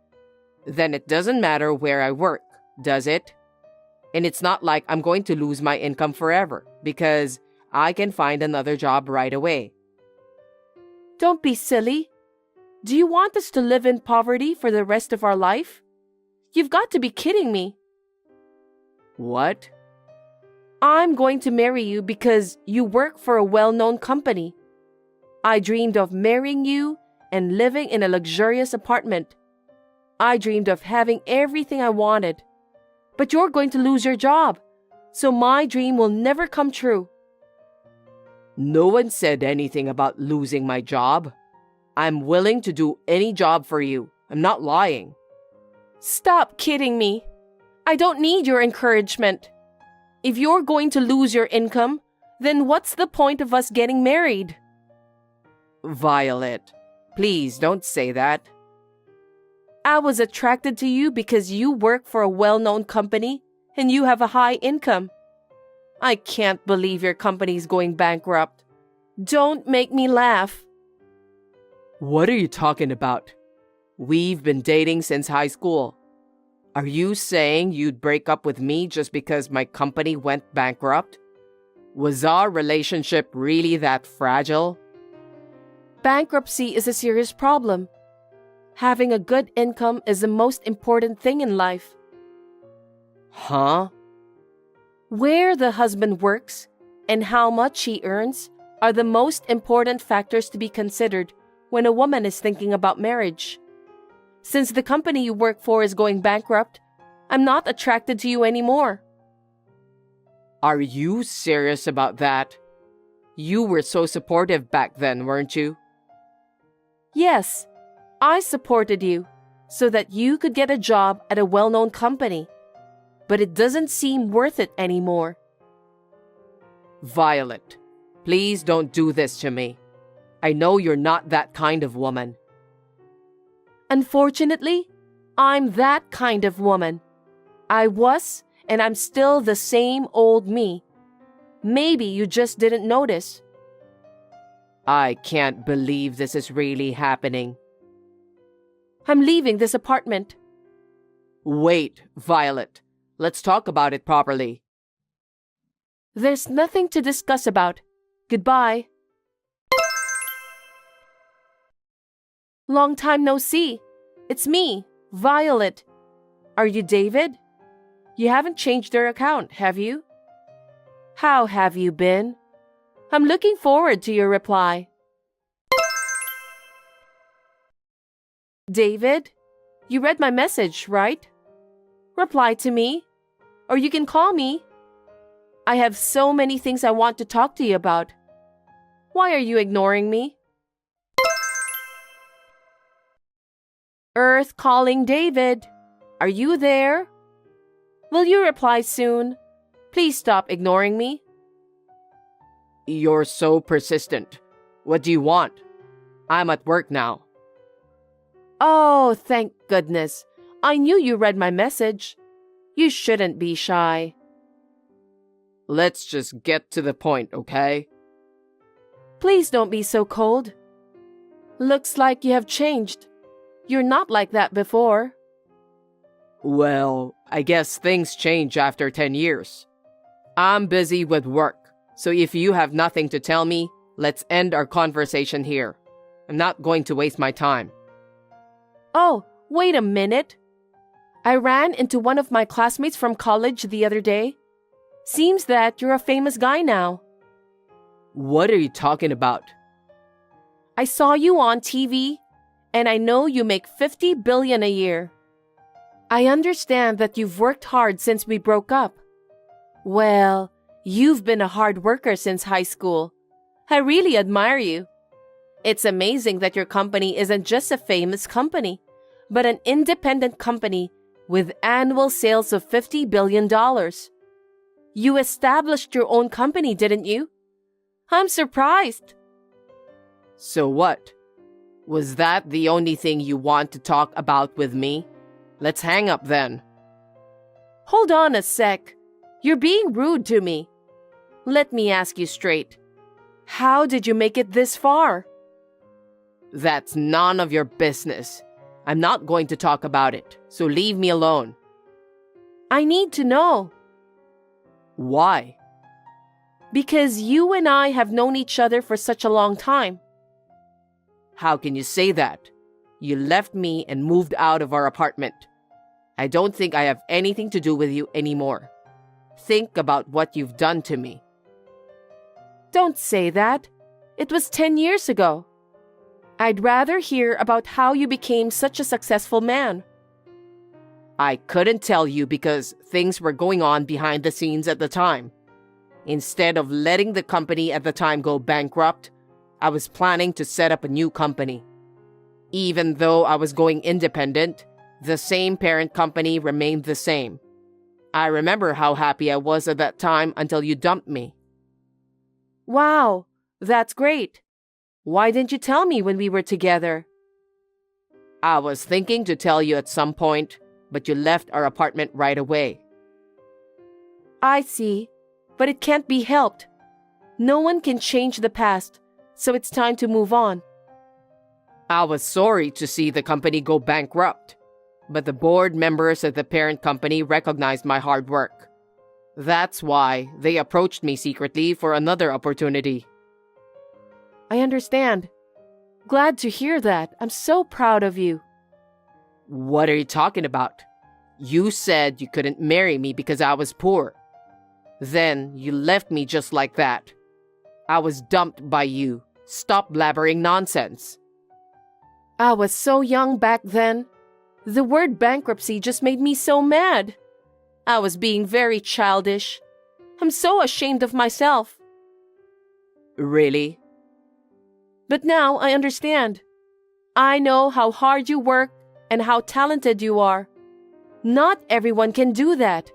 Then it doesn't matter where I work, does it? And it's not like I'm going to lose my income forever, because I can find another job right away. Don't be silly. Do you want us to live in poverty for the rest of our life? You've got to be kidding me. What? I'm going to marry you because you work for a well-known company. I dreamed of marrying you and living in a luxurious apartment. I dreamed of having everything I wanted. But you're going to lose your job, so my dream will never come true. No one said anything about losing my job. I'm willing to do any job for you. I'm not lying. Stop kidding me. I don't need your encouragement. If you're going to lose your income, then what's the point of us getting married? Violet, please don't say that. I was attracted to you because you work for a well-known company and you have a high income. I can't believe your company's going bankrupt. Don't make me laugh. What are you talking about? We've been dating since high school. Are you saying you'd break up with me just because my company went bankrupt? Was our relationship really that fragile? Bankruptcy is a serious problem. Having a good income is the most important thing in life. Huh? Where the husband works and how much he earns are the most important factors to be considered when a woman is thinking about marriage. Since the company you work for is going bankrupt, I'm not attracted to you anymore. Are you serious about that? You were so supportive back then, weren't you? Yes, I supported you so that you could get a job at a well-known company. But it doesn't seem worth it anymore. Violet, please don't do this to me. I know you're not that kind of woman. Unfortunately, I'm that kind of woman. I was, and I'm still the same old me. Maybe you just didn't notice. I can't believe this is really happening. I'm leaving this apartment. Wait, Violet. Let's talk about it properly. There's nothing to discuss about. Goodbye. Long time no see. It's me, Violet. Are you David? You haven't changed your account, have you? How have you been? I'm looking forward to your reply. David, you read my message, right? Reply to me. or you can call me. I have so many things I want to talk to you about. Why are you ignoring me? Earth calling David. Are you there? Will you reply soon? Please stop ignoring me. You're so persistent. What do you want? I'm at work now. Oh, thank goodness. I knew you read my message. You shouldn't be shy. Let's just get to the point, okay? Please don't be so cold. Looks like you have changed. You're not like that before. Well, I guess things change after 10 years. I'm busy with work, so if you have nothing to tell me, let's end our conversation here. I'm not going to waste my time. Oh, wait a minute. I ran into one of my classmates from college the other day. Seems that you're a famous guy now. What are you talking about? I saw you on TV, and I know you make $50 billion a year. I understand that you've worked hard since we broke up. Well, you've been a hard worker since high school. I really admire you. It's amazing that your company isn't just a famous company, but an independent company with annual sales of $50 billion. You established your own company, didn't you? I'm surprised. So what? Was that the only thing you want to talk about with me? Let's hang up then. Hold on a sec. You're being rude to me. Let me ask you straight. How did you make it this far? That's none of your business. I'm not going to talk about it, so leave me alone. I need to know. Why? Because you and I have known each other for such a long time. How can you say that? You left me and moved out of our apartment. I don't think I have anything to do with you anymore. Think about what you've done to me. Don't say that. It was 10 years ago. I'd rather hear about how you became such a successful man. I couldn't tell you because things were going on behind the scenes at the time. Instead of letting the company at the time go bankrupt, I was planning to set up a new company. Even though I was going independent, the same parent company remained the same. I remember how happy I was at that time until you dumped me. Wow, that's great. Why didn't you tell me when we were together? I was thinking to tell you at some point, but you left our apartment right away. I see, but it can't be helped. No one can change the past, so it's time to move on. I was sorry to see the company go bankrupt, but the board members of the parent company recognized my hard work. That's why they approached me secretly for another opportunity. I understand. Glad to hear that. I'm so proud of you. What are you talking about? You said you couldn't marry me because I was poor. Then you left me just like that. I was dumped by you. Stop blabbering nonsense. I was so young back then. The word bankruptcy just made me so mad. I was being very childish. I'm so ashamed of myself. Really? But now I understand. I know how hard you work and how talented you are. Not everyone can do that.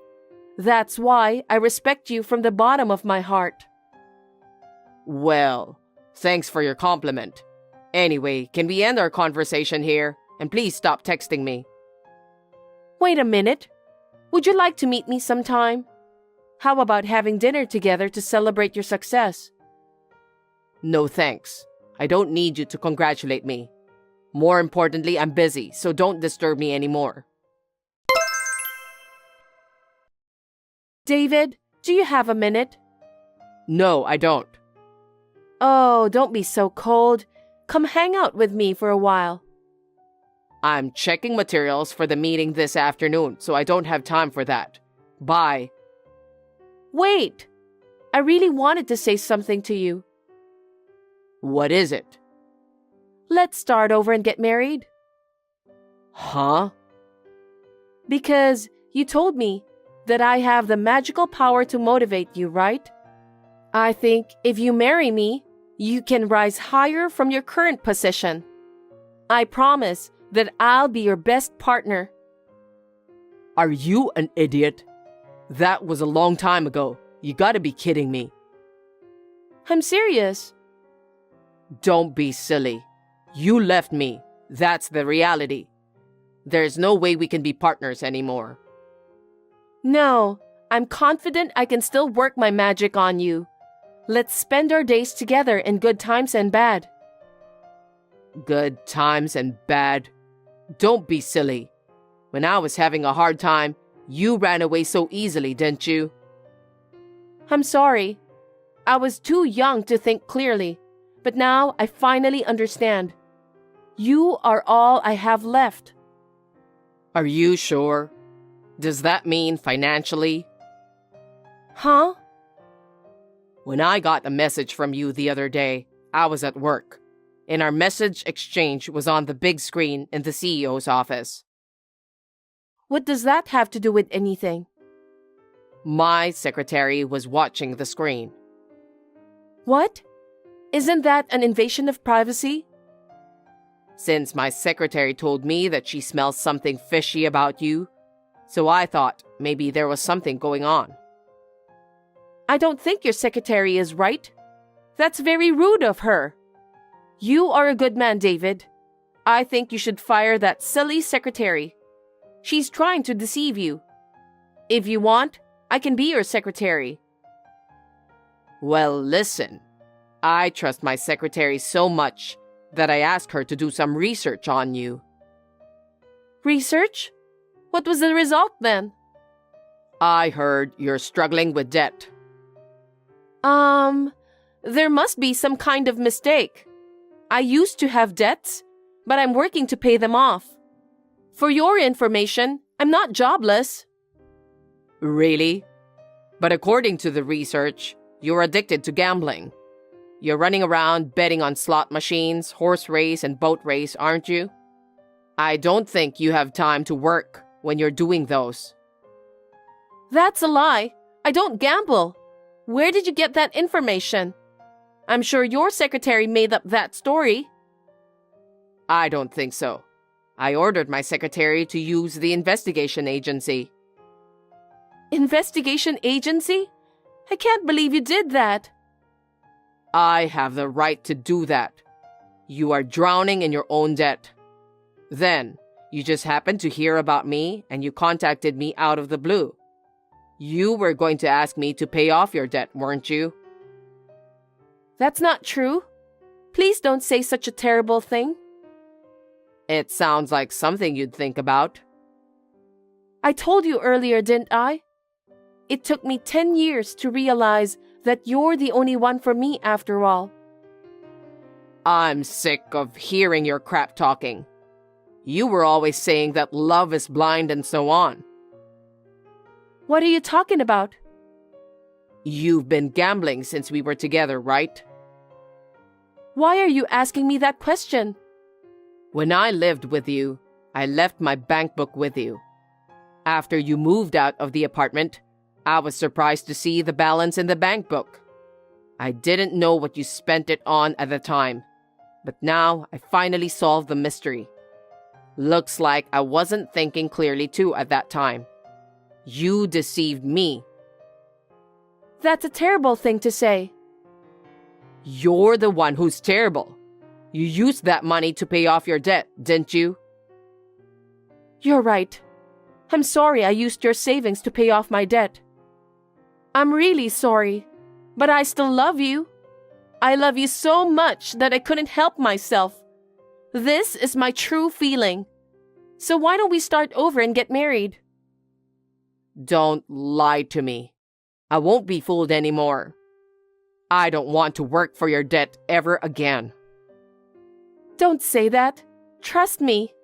That's why I respect you from the bottom of my heart. Well, thanks for your compliment. Anyway, can we end our conversation here? And please stop texting me. Wait a minute. Would you like to meet me sometime? How about having dinner together to celebrate your success? No thanks. I don't need you to congratulate me. More importantly, I'm busy, so don't disturb me anymore. David, do you have a minute? No, I don't. Oh, don't be so cold. Come hang out with me for a while. I'm checking materials for the meeting this afternoon, so I don't have time for that. Bye. Wait! I really wanted to say something to you. What is it? Let's start over and get married. Huh? Because you told me that I have the magical power to motivate you, right? I think if you marry me, you can rise higher from your current position. I promise that I'll be your best partner. Are you an idiot? That was a long time ago. You gotta be kidding me. I'm serious. Don't be silly. You left me. That's the reality. There's no way we can be partners anymore. No, I'm confident I can still work my magic on you. Let's spend our days together in good times and bad. Good times and bad. Don't be silly. When I was having a hard time, you ran away so easily, didn't you? I'm sorry. I was too young to think clearly, but now I finally understand. You are all I have left. Are you sure? Does that mean financially? Huh? When I got a message from you the other day, I was at work, and our message exchange was on the big screen in the CEO's office. What does that have to do with anything? My secretary was watching the screen. What? Isn't that an invasion of privacy? Since my secretary told me that she smells something fishy about you, so I thought maybe there was something going on. I don't think your secretary is right. That's very rude of her. You are a good man, David. I think you should fire that silly secretary. She's trying to deceive you. If you want, I can be your secretary. Well, listen. I trust my secretary so much that I asked her to do some research on you. Research? What was the result then? I heard you're struggling with debt. There must be some kind of mistake. I used to have debts, but I'm working to pay them off. For your information, I'm not jobless. Really? But according to the research, you're addicted to gambling. You're running around betting on slot machines, horse race, and boat race, aren't you? I don't think you have time to work when you're doing those. That's a lie. I don't gamble. Where did you get that information? I'm sure your secretary made up that story. I don't think so. I ordered my secretary to use the investigation agency. Investigation agency? I can't believe you did that. I have the right to do that. You are drowning in your own debt. Then, you just happened to hear about me and you contacted me out of the blue. You were going to ask me to pay off your debt, weren't you? That's not true. Please don't say such a terrible thing. It sounds like something you'd think about. I told you earlier, didn't I? It took me 10 years to realize that you're the only one for me after all. I'm sick of hearing your crap talking. You were always saying that love is blind and so on. What are you talking about? You've been gambling since we were together, right? Why are you asking me that question? When I lived with you, I left my bank book with you. After you moved out of the apartment, I was surprised to see the balance in the bank book. I didn't know what you spent it on at the time, but now I finally solved the mystery. Looks like I wasn't thinking clearly too at that time. You deceived me. That's a terrible thing to say. You're the one who's terrible. You used that money to pay off your debt, didn't you? You're right. I'm sorry I used your savings to pay off my debt. I'm really sorry, but I still love you. I love you so much that I couldn't help myself. This is my true feeling. So why don't we start over and get married? Don't lie to me. I won't be fooled anymore. I don't want to work for your debt ever again. Don't say that. Trust me.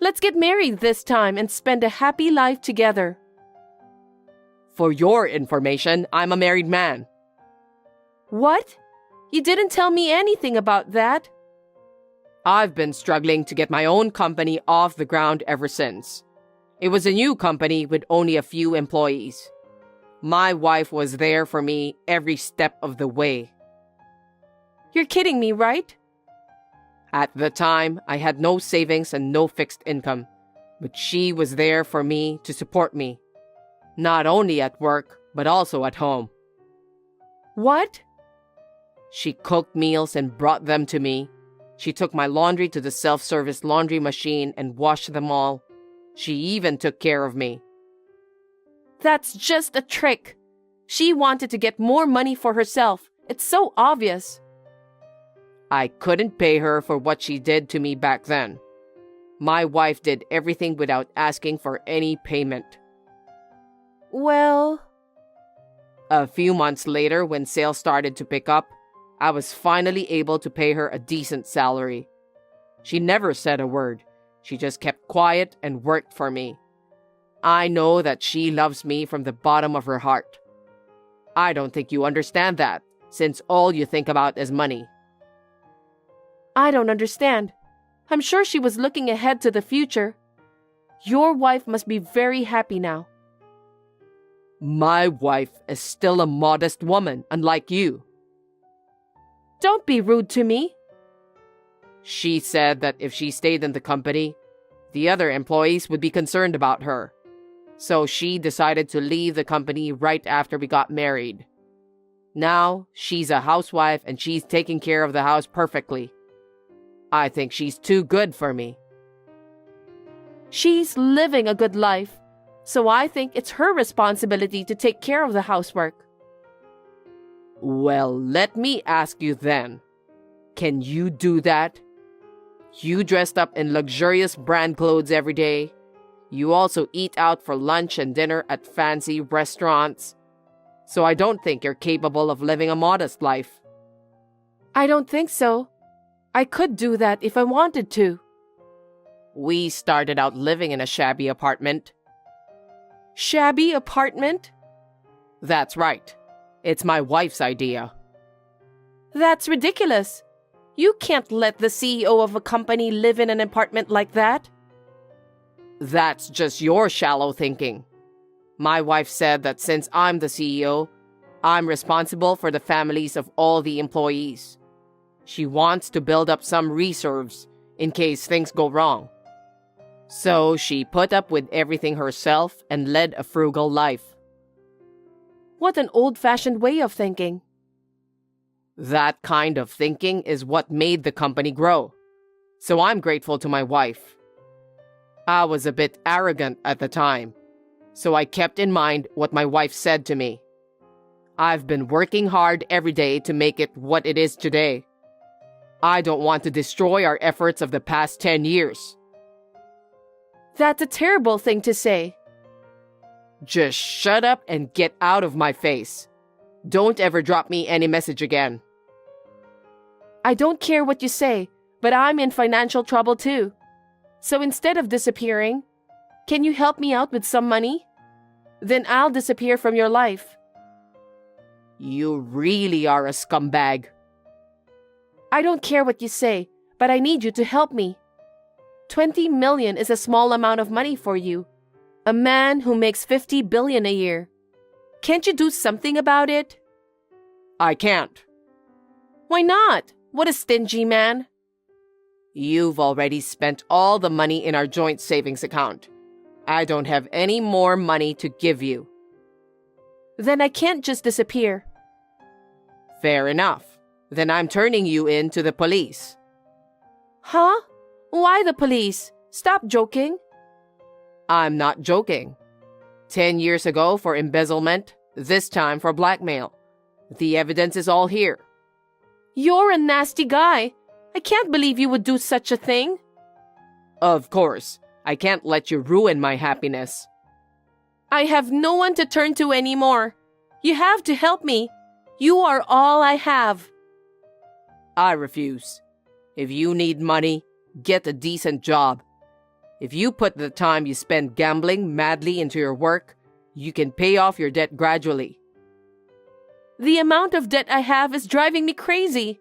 Let's get married this time and spend a happy life together. For your information, I'm a married man. What? You didn't tell me anything about that. I've been struggling to get my own company off the ground ever since. It was a new company with only a few employees. My wife was there for me every step of the way. You're kidding me, right? At the time, I had no savings and no fixed income, but she was there for me to support me, not only at work, but also at home. What? She cooked meals and brought them to me. She took my laundry to the self-service laundry machine and washed them all. She even took care of me. That's just a trick. She wanted to get more money for herself. It's so obvious. I couldn't pay her for what she did to me back then. My wife did everything without asking for any payment. Well... A few months later, when sales started to pick up, I was finally able to pay her a decent salary. She never said a word. She just kept quiet and worked for me. I know that she loves me from the bottom of her heart. I don't think you understand that, since all you think about is money. I don't understand. I'm sure she was looking ahead to the future. Your wife must be very happy now. My wife is still a modest woman, unlike you. Don't be rude to me. She said that if she stayed in the company, the other employees would be concerned about her. So she decided to leave the company right after we got married. Now, she's a housewife and she's taking care of the house perfectly. I think she's too good for me. She's living a good life, so I think it's her responsibility to take care of the housework. Well, let me ask you then. Can you do that? You dressed up in luxurious brand clothes every day. You also eat out for lunch and dinner at fancy restaurants. So I don't think you're capable of living a modest life. I don't think so. I could do that if I wanted to. We started out living in a shabby apartment. Shabby apartment? That's right. It's my wife's idea. That's ridiculous. You can't let the CEO of a company live in an apartment like that. That's just your shallow thinking. My wife said that since I'm the CEO, I'm responsible for the families of all the employees. She wants to build up some reserves in case things go wrong. So she put up with everything herself and led a frugal life. What an old-fashioned way of thinking. That kind of thinking is what made the company grow. So I'm grateful to my wife. I was a bit arrogant at the time, so I kept in mind what my wife said to me. I've been working hard every day to make it what it is today. I don't want to destroy our efforts of the past 10 years. That's a terrible thing to say. Just shut up and get out of my face. Don't ever drop me any message again. I don't care what you say, but I'm in financial trouble too. So instead of disappearing, can you help me out with some money? Then I'll disappear from your life. You really are a scumbag. I don't care what you say, but I need you to help me. 20 million is a small amount of money for you. A man who makes 50 billion a year. Can't you do something about it? I can't. Why not? What a stingy man. You've already spent all the money in our joint savings account. I don't have any more money to give you. Then I can't just disappear. Fair enough. Then I'm turning you in to the police. Huh? Why the police? Stop joking. I'm not joking. 10 years ago for embezzlement, this time for blackmail. The evidence is all here. You're a nasty guy. I can't believe you would do such a thing. Of course, I can't let you ruin my happiness. I have no one to turn to anymore. You have to help me. You are all I have. I refuse. If you need money, get a decent job. If you put the time you spend gambling madly into your work, you can pay off your debt gradually. The amount of debt I have is driving me crazy.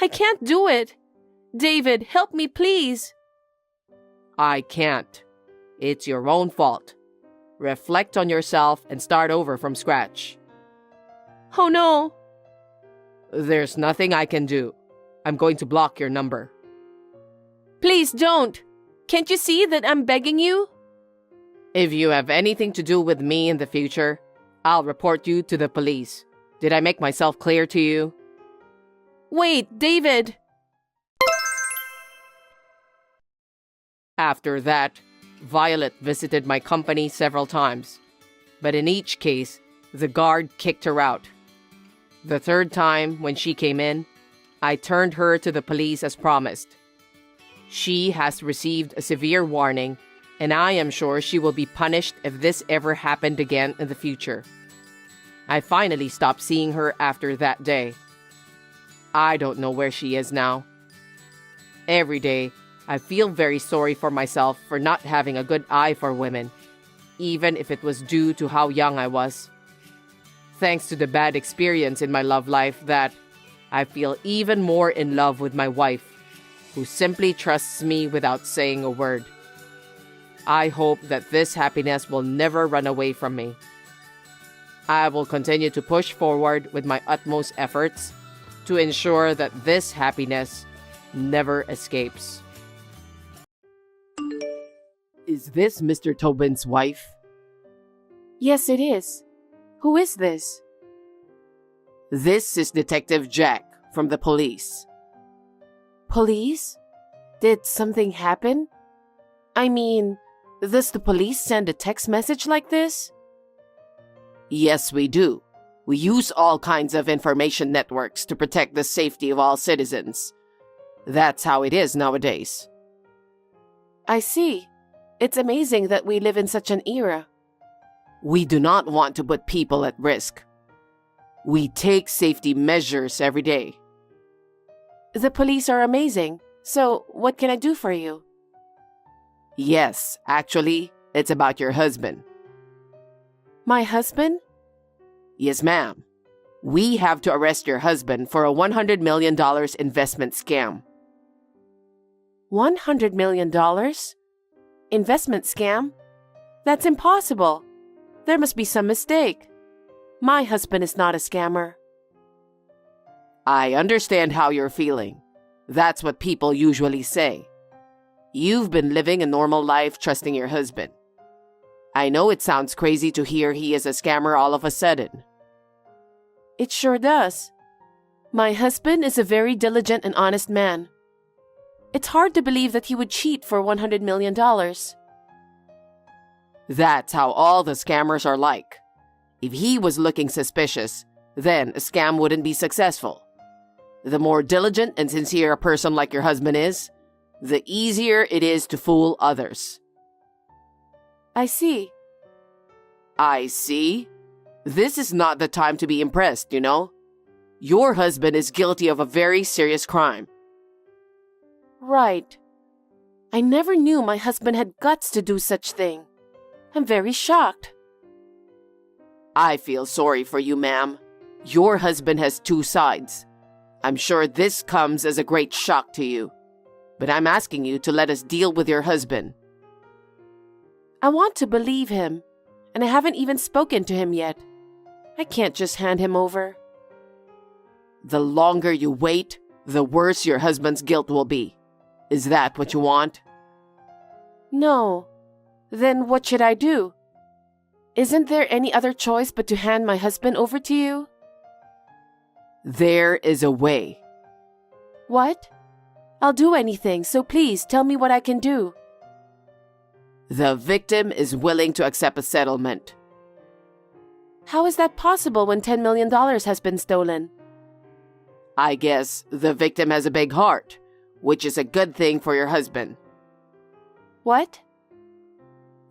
I can't do it. David, help me please. I can't. It's your own fault. Reflect on yourself and start over from scratch. Oh no! There's nothing I can do. I'm going to block your number. Please don't! Can't you see that I'm begging you? If you have anything to do with me in the future, I'll report you to the police. Did I make myself clear to you? Wait, David! After that, Violet visited my company several times, but in each case, the guard kicked her out. The third time, when she came in, I turned her to the police as promised. She has received a severe warning, and I am sure she will be punished if this ever happened again in the future. I finally stopped seeing her after that day. I don't know where she is now. Every day, I feel very sorry for myself for not having a good eye for women, even if it was due to how young I was. Thanks to the bad experience in my love life that I feel even more in love with my wife, who simply trusts me without saying a word. I hope that this happiness will never run away from me. I will continue to push forward with my utmost efforts to ensure that this happiness never escapes. Is this Mr. Tobin's wife? Yes, it is. Who is this? This is Detective Jack from the police. Police? Did something happen? I mean, does the police send a text message like this? Yes, we do. We use all kinds of information networks to protect the safety of all citizens. That's how it is nowadays. I see. It's amazing that we live in such an era. We do not want to put people at risk. We take safety measures every day. The police are amazing. So, what can I do for you? Yes, actually, it's about your husband. My husband? Yes, ma'am. We have to arrest your husband for a $100 million investment scam. $100 million? Investment scam? That's impossible. There must be some mistake. My husband is not a scammer. I understand how you're feeling. That's what people usually say. You've been living a normal life trusting your husband. I know it sounds crazy to hear he is a scammer all of a sudden. It sure does. My husband is a very diligent and honest man. It's hard to believe that he would cheat for $100 million. That's how all the scammers are like. If he was looking suspicious, then a scam wouldn't be successful. The more diligent and sincere a person like your husband is, the easier it is to fool others. I see. I see? This is not the time to be impressed, you know? Your husband is guilty of a very serious crime. Right. I never knew my husband had guts to do such thing. I'm very shocked. I feel sorry for you, ma'am. Your husband has two sides. I'm sure this comes as a great shock to you. But I'm asking you to let us deal with your husband. I want to believe him, and I haven't even spoken to him yet. I can't just hand him over. The longer you wait, the worse your husband's guilt will be. Is that what you want? No. Then what should I do? Isn't there any other choice but to hand my husband over to you? There is a way. What? I'll do anything, so please tell me what I can do. The victim is willing to accept a settlement. How is that possible when $10 million has been stolen? I guess the victim has a big heart, which is a good thing for your husband. What?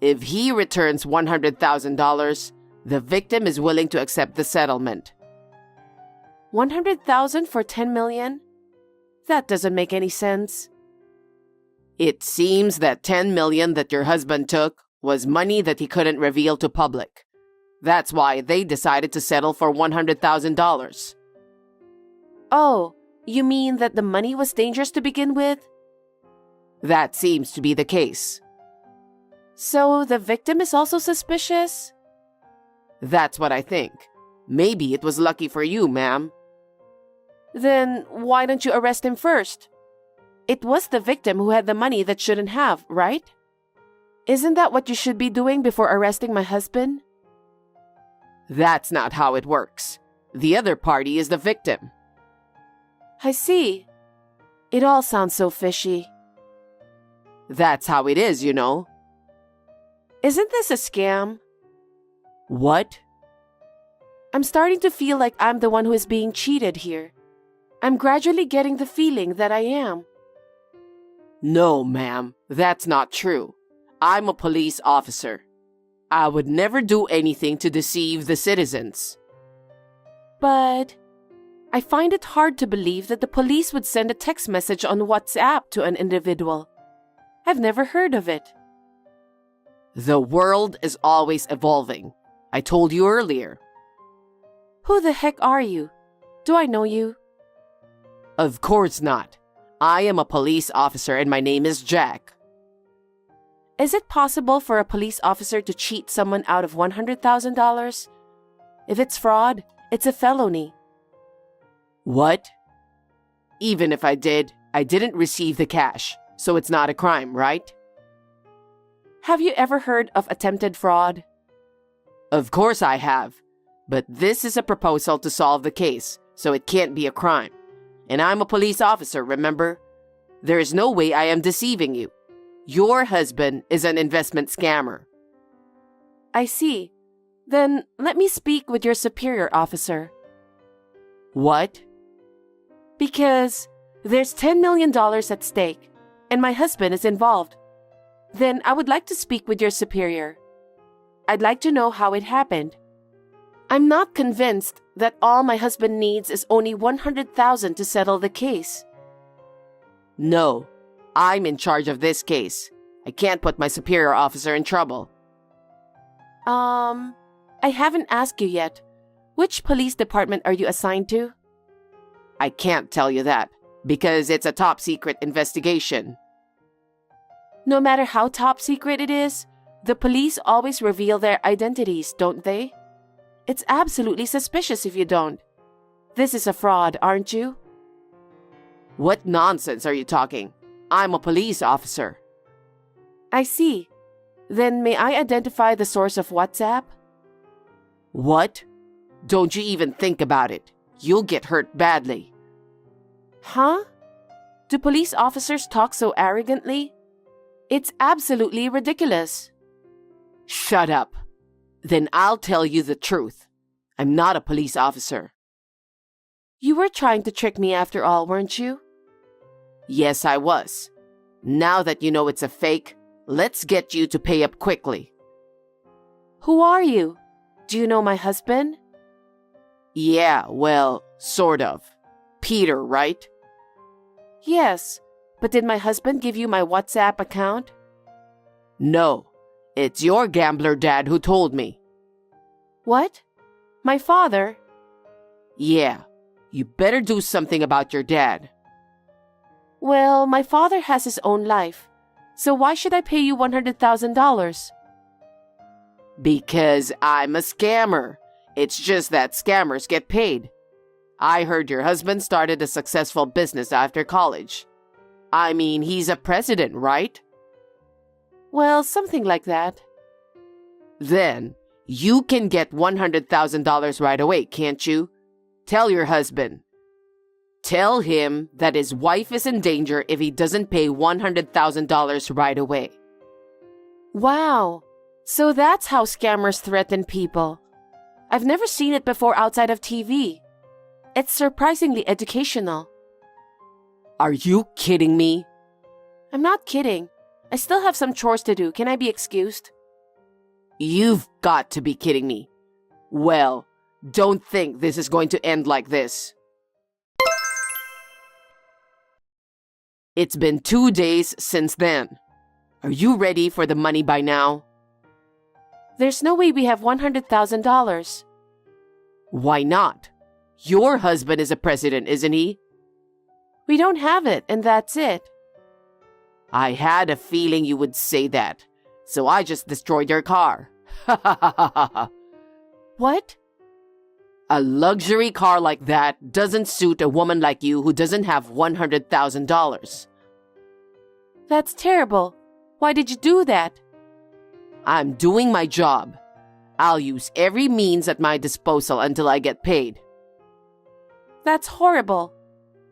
If he returns $100,000, the victim is willing to accept the settlement. $100,000 for $10 million? That doesn't make any sense. It seems that $10 million that your husband took was money that he couldn't reveal to public. That's why they decided to settle for $100,000. Oh, you mean that the money was dangerous to begin with? That seems to be the case. So the victim is also suspicious? That's what I think. Maybe it was lucky for you, ma'am. Then why don't you arrest him first? It was the victim who had the money that shouldn't have, right? Isn't that what you should be doing before arresting my husband? That's not how it works. The other party is the victim. I see. It all sounds so fishy. That's how it is, you know. Isn't this a scam? What? I'm starting to feel like I'm the one who is being cheated here. I'm gradually getting the feeling that I am. No, ma'am, that's not true. I'm a police officer. I would never do anything to deceive the citizens. But I find it hard to believe that the police would send a text message on WhatsApp to an individual. I've never heard of it. The world is always evolving. I told you earlier. Who the heck are you? Do I know you? Of course not. I am a police officer and my name is Jack. Is it possible for a police officer to cheat someone out of $100,000? If it's fraud, it's a felony. What? Even if I didn't receive the cash, so it's not a crime, right? Have you ever heard of attempted fraud? Of course I have, but this is a proposal to solve the case, so it can't be a crime. And I'm a police officer, remember? There is no way I am deceiving you. Your husband is an investment scammer. I see. Then let me speak with your superior officer. What? Because there's $10 million at stake, and my husband is involved. Then I would like to speak with your superior. I'd like to know how it happened. I'm not convinced that all my husband needs is only $100,000 to settle the case. No, I'm in charge of this case. I can't put my superior officer in trouble. I haven't asked you yet. Which police department are you assigned to? I can't tell you that, because it's a top secret investigation. No matter how top secret it is, the police always reveal their identities, don't they? It's absolutely suspicious if you don't. This is a fraud, aren't you? What nonsense are you talking? I'm a police officer. I see. Then may I identify the source of WhatsApp? What? Don't you even think about it. You'll get hurt badly. Huh? Do police officers talk so arrogantly? It's absolutely ridiculous. Shut up. Then I'll tell you the truth. I'm not a police officer. You were trying to trick me after all, weren't you? Yes, I was. Now that you know it's a fake, let's get you to pay up quickly. Who are you? Do you know my husband? Yeah, well, sort of. Peter, right? Yes, but did my husband give you my WhatsApp account? No, it's your gambler dad who told me. What? My father? Yeah, you better do something about your dad. Well, my father has his own life, so why should I pay you $100,000? Because I'm a scammer. It's just that scammers get paid. I heard your husband started a successful business after college. I mean, he's a president, right? Well, something like that. Then, you can get $100,000 right away, can't you? Tell your husband. Tell him that his wife is in danger if he doesn't pay $100,000 right away. Wow, so that's how scammers threaten people. I've never seen it before outside of TV. It's surprisingly educational. Are you kidding me? I'm not kidding. I still have some chores to do. Can I be excused? You've got to be kidding me. Well, don't think this is going to end like this. It's been 2 days since then. Are you ready for the money by now? There's no way we have $100,000. Why not? Your husband is a president, isn't he? We don't have it, and that's it. I had a feeling you would say that. so I just destroyed your car. Ha ha ha ha ha. What? A luxury car like that doesn't suit a woman like you who doesn't have $100,000. That's terrible. Why did you do that? I'm doing my job. I'll use every means at my disposal until I get paid. That's horrible.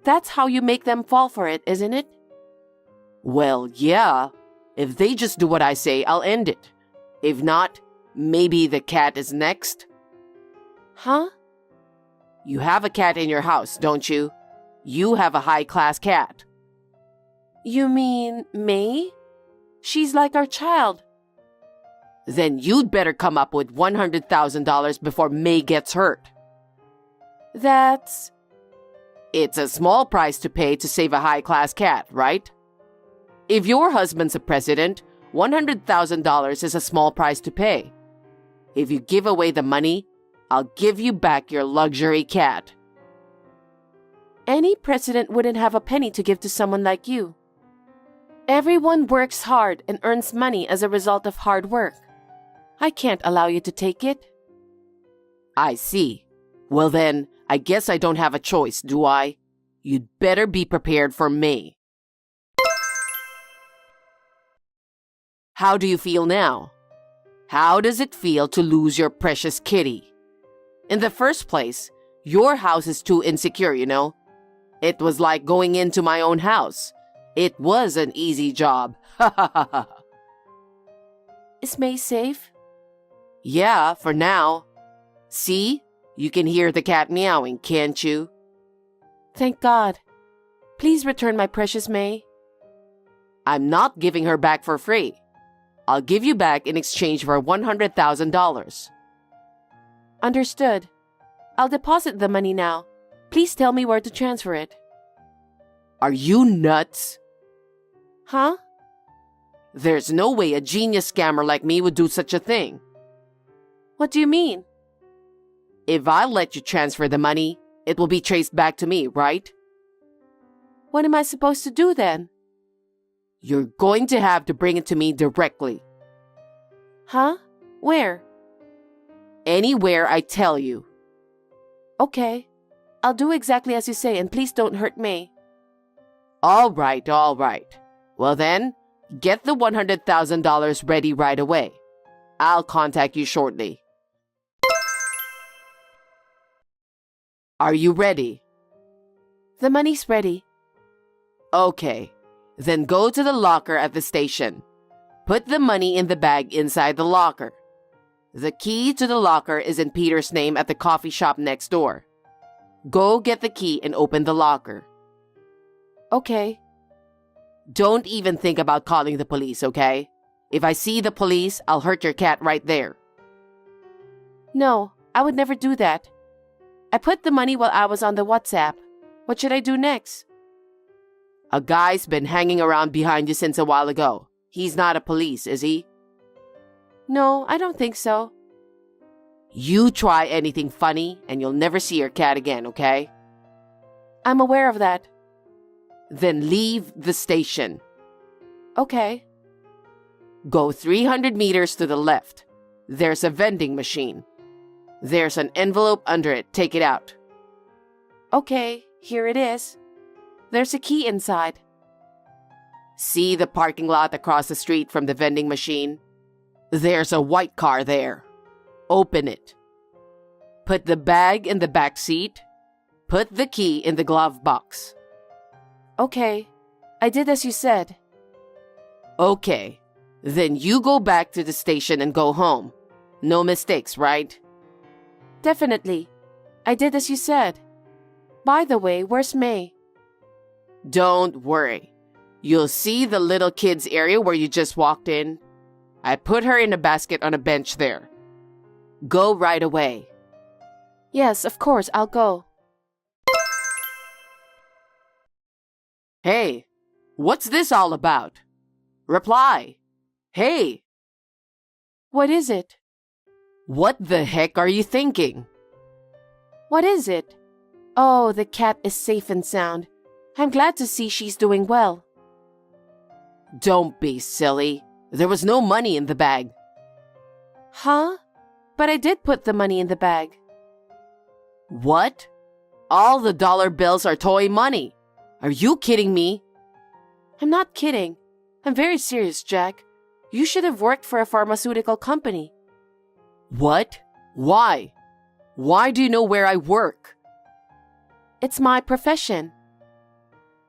That's how you make them fall for it, isn't it? Well, yeah. If they just do what I say, I'll end it. If not, maybe the cat is next. Huh? You have a cat in your house, don't you? You have a high-class cat. You mean May? She's like our child. Then you'd better come up with $100,000 before May gets hurt. That's... It's a small price to pay to save a high-class cat, right? If your husband's a president, $100,000 is a small price to pay. If you give away the money, I'll give you back your luxury cat. Any president wouldn't have a penny to give to someone like you. Everyone works hard and earns money as a result of hard work. I can't allow you to take it. I see. Well then, I guess I don't have a choice, do I? You'd better be prepared for May. How do you feel now? How does it feel to lose your precious kitty? In the first place, your house is too insecure, you know? It was like going into my own house. It was an easy job. Ha ha ha ha. Is May safe? Yeah, for now. See? You can hear the cat meowing, can't you? Thank God. Please return my precious May. I'm not giving her back for free. I'll give you back in exchange for $100,000. Understood. I'll deposit the money now. Please tell me where to transfer it. Are you nuts? Huh? There's no way a genius scammer like me would do such a thing. What do you mean? If I let you transfer the money, it will be traced back to me, right? What am I supposed to do then? You're going to have to bring it to me directly. Huh? Where? Anywhere I tell you. Okay. I'll do exactly as you say and please don't hurt May. All right, all right. Well then, get the $100,000 ready right away. I'll contact you shortly. Are you ready? The money's ready. Okay. Then go to the locker at the station. Put the money in the bag inside the locker. The key to the locker is in Peter's name at the coffee shop next door. Go get the key and open the locker. Okay. Don't even think about calling the police, okay? If I see the police, I'll hurt your cat right there. No, I would never do that. I put the money while I was on the WhatsApp. What should I do next? A guy's been hanging around behind you since a while ago. He's not a police, is he? No, I don't think so. You try anything funny and you'll never see your cat again, okay? I'm aware of that. Then leave the station. Okay. Go 300 meters to the left. There's a vending machine. There's an envelope under it. Take it out. Okay, here it is. There's a key inside. See the parking lot across the street from the vending machine? There's a white car there. Open it. Put the bag in the back seat. Put the key in the glove box. Okay, I did as you said. Okay, then you go back to the station and go home. No mistakes, right? Definitely. I did as you said. By the way, where's May? Don't worry. You'll see the little kids area where you just walked in. I put her in a basket on a bench there. Go right away. Yes, of course, I'll go. Hey, what's this all about? Reply. Hey. What is it? What the heck are you thinking? What is it? Oh, the cat is safe and sound. I'm glad to see she's doing well. Don't be silly. There was no money in the bag. Huh? But I did put the money in the bag. What? All the dollar bills are toy money. Are you kidding me? I'm not kidding. I'm very serious, Jack. You should have worked for a pharmaceutical company. What? Why? Why do you know where I work? It's my profession.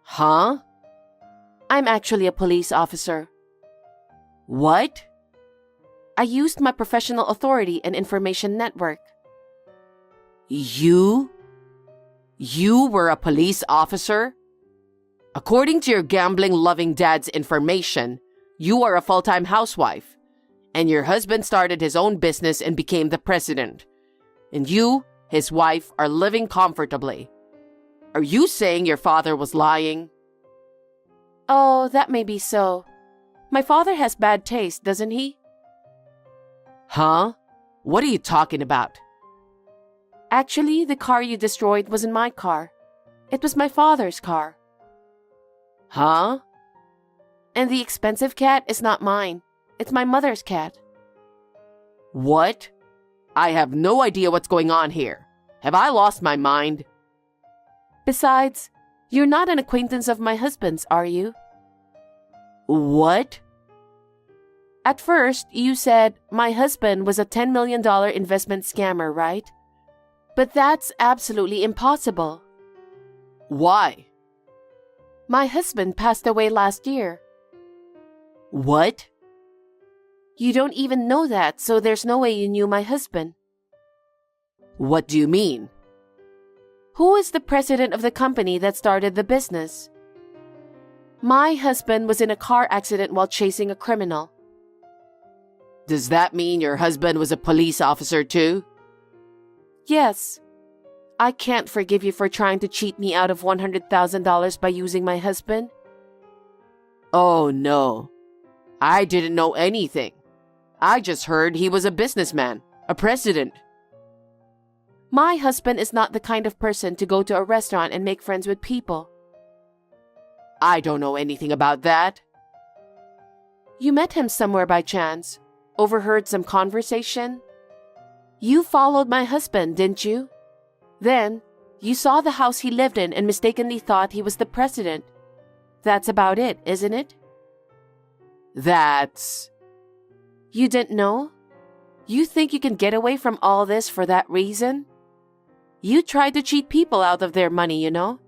Huh? I'm actually a police officer. What? I used my professional authority and information network. You? You were a police officer? According to your gambling-loving dad's information, you are a full-time housewife, and your husband started his own business and became the president. And you, his wife, are living comfortably. Are you saying your father was lying? Oh, that may be so. My father has bad taste, doesn't he? Huh? What are you talking about? Actually, the car you destroyed wasn't my car. It was my father's car. Huh? And the expensive cat is not mine. It's my mother's cat. What? I have no idea what's going on here. Have I lost my mind? Besides, you're not an acquaintance of my husband's, are you? What? At first, you said my husband was a $10 million investment scammer, right? But that's absolutely impossible. Why? My husband passed away last year. What? You don't even know that, so there's no way you knew my husband. What do you mean? Who is the president of the company that started the business? My husband was in a car accident while chasing a criminal. Does that mean your husband was a police officer too? Yes. I can't forgive you for trying to cheat me out of $100,000 by using my husband. Oh no. I didn't know anything. I just heard he was a businessman, a president. My husband is not the kind of person to go to a restaurant and make friends with people. I don't know anything about that. You met him somewhere by chance. Overheard some conversation. You followed my husband, didn't you? Then, you saw the house he lived in and mistakenly thought he was the president. That's about it, isn't it? That's... You didn't know? You think you can get away from all this for that reason? You tried to cheat people out of their money, you know?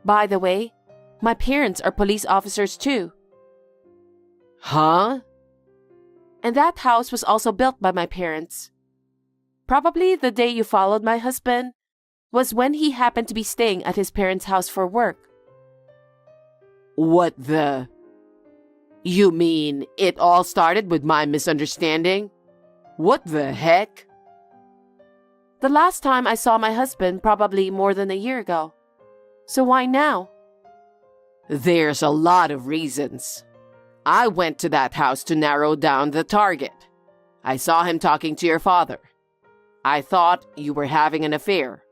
By the way, my parents are police officers too. Huh? And that house was also built by my parents. Probably the day you followed my husband was when he happened to be staying at his parents' house for work. What the... You mean it all started with my misunderstanding? What the heck? The last time I saw my husband probably more than a year ago. So why now? There's a lot of reasons. I went to that house to narrow down the target. I saw him talking to your father. I thought you were having an affair.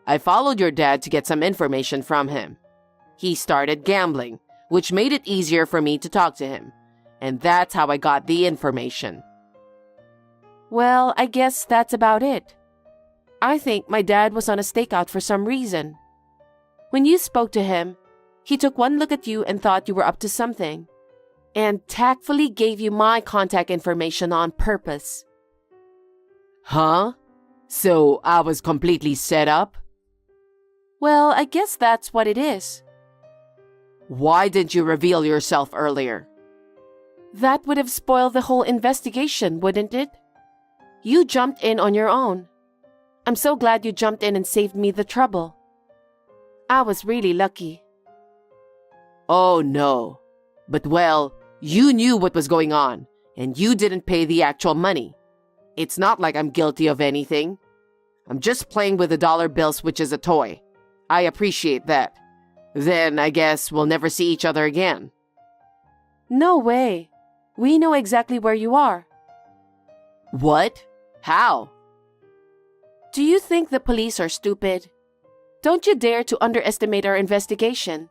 I followed your dad to get some information from him. He started gambling, which made it easier for me to talk to him. And that's how I got the information. Well, I guess that's about it. I think my dad was on a stakeout for some reason. When you spoke to him, he took one look at you and thought you were up to something, and tactfully gave you my contact information on purpose. Huh? So I was completely set up? Well, I guess that's what it is. Why didn't you reveal yourself earlier? That would have spoiled the whole investigation, wouldn't it? You jumped in on your own. I'm so glad you jumped in and saved me the trouble. I was really lucky. Oh no. But well, you knew what was going on, and you didn't pay the actual money. It's not like I'm guilty of anything. I'm just playing with the dollar bills, which is a toy. I appreciate that. Then I guess we'll never see each other again. No way. We know exactly where you are. What? How? Do you think the police are stupid? Don't you dare to underestimate our investigation.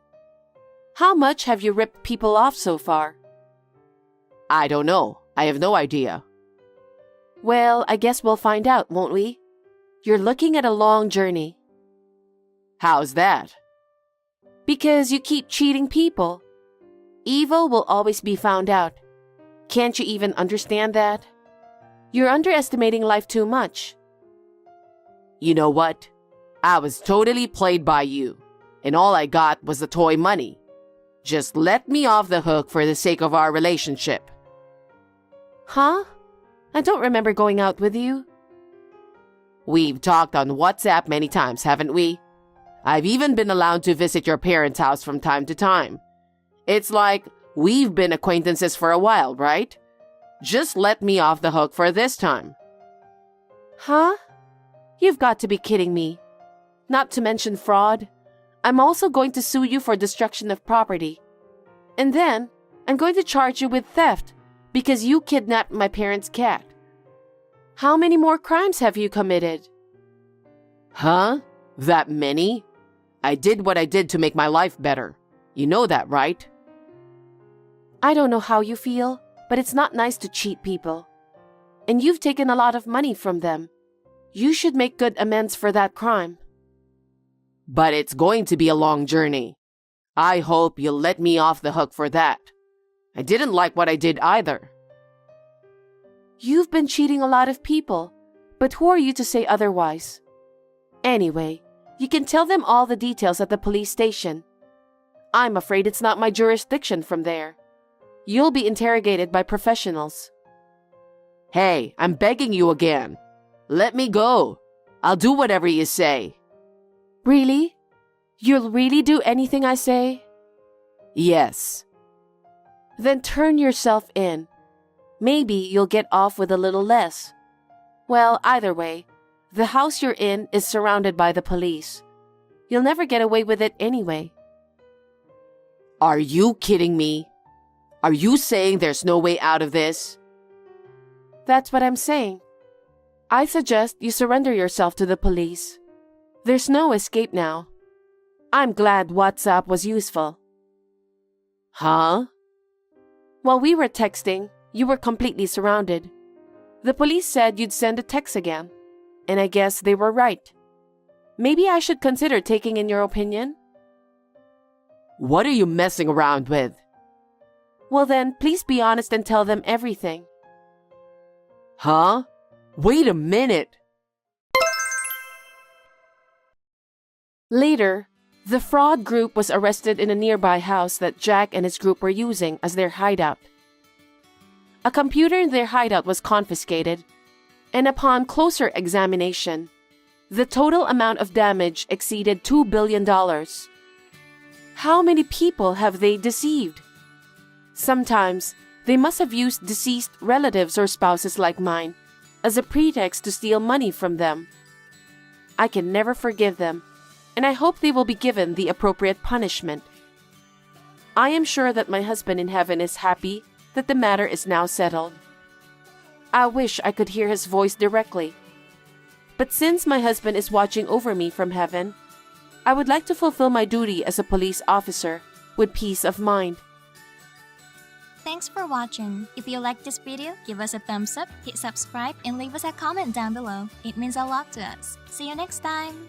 How much have you ripped people off so far? I don't know. I have no idea. Well, I guess we'll find out, won't we? You're looking at a long journey. How's that? Because you keep cheating people. Evil will always be found out. Can't you even understand that? You're underestimating life too much. You know what? I was totally played by you, and all I got was the toy money. Just let me off the hook for the sake of our relationship. Huh? I don't remember going out with you. We've talked on WhatsApp many times, haven't we? I've even been allowed to visit your parents' house from time to time. It's like we've been acquaintances for a while, right? Just let me off the hook for this time. Huh? You've got to be kidding me. Not to mention fraud. I'm also going to sue you for destruction of property. And then, I'm going to charge you with theft because you kidnapped my parents' cat. How many more crimes have you committed? Huh? That many? I did what I did to make my life better. You know that, right? I don't know how you feel, but it's not nice to cheat people. And you've taken a lot of money from them. You should make good amends for that crime. But it's going to be a long journey. I hope you'll let me off the hook for that. I didn't like what I did either. You've been cheating a lot of people, but who are you to say otherwise? Anyway, you can tell them all the details at the police station. I'm afraid it's not my jurisdiction from there. You'll be interrogated by professionals. Hey, I'm begging you again. Let me go. I'll do whatever you say. Really? You'll really do anything I say? Yes. Then turn yourself in. Maybe you'll get off with a little less. Well, either way, the house you're in is surrounded by the police. You'll never get away with it anyway. Are you kidding me? Are you saying there's no way out of this? That's what I'm saying. I suggest you surrender yourself to the police. There's no escape now. I'm glad WhatsApp was useful. Huh? While we were texting, you were completely surrounded. The police said you'd send a text again, and I guess they were right. Maybe I should consider taking in your opinion? What are you messing around with? Well then, please be honest and tell them everything. Huh? Wait a minute. Later, the fraud group was arrested in a nearby house that Jack and his group were using as their hideout. A computer in their hideout was confiscated, and upon closer examination, the total amount of damage exceeded $2 billion. How many people have they deceived? Sometimes, they must have used deceased relatives or spouses like mine as a pretext to steal money from them. I can never forgive them, and I hope they will be given the appropriate punishment. I am sure that my husband in heaven is happy that the matter is now settled. I wish I could hear his voice directly. But since my husband is watching over me from heaven, I would like to fulfill my duty as a police officer with peace of mind. Thanks for watching. If you liked this video, give us a thumbs up, hit subscribe, and leave us a comment down below. It means a lot to us. See you next time!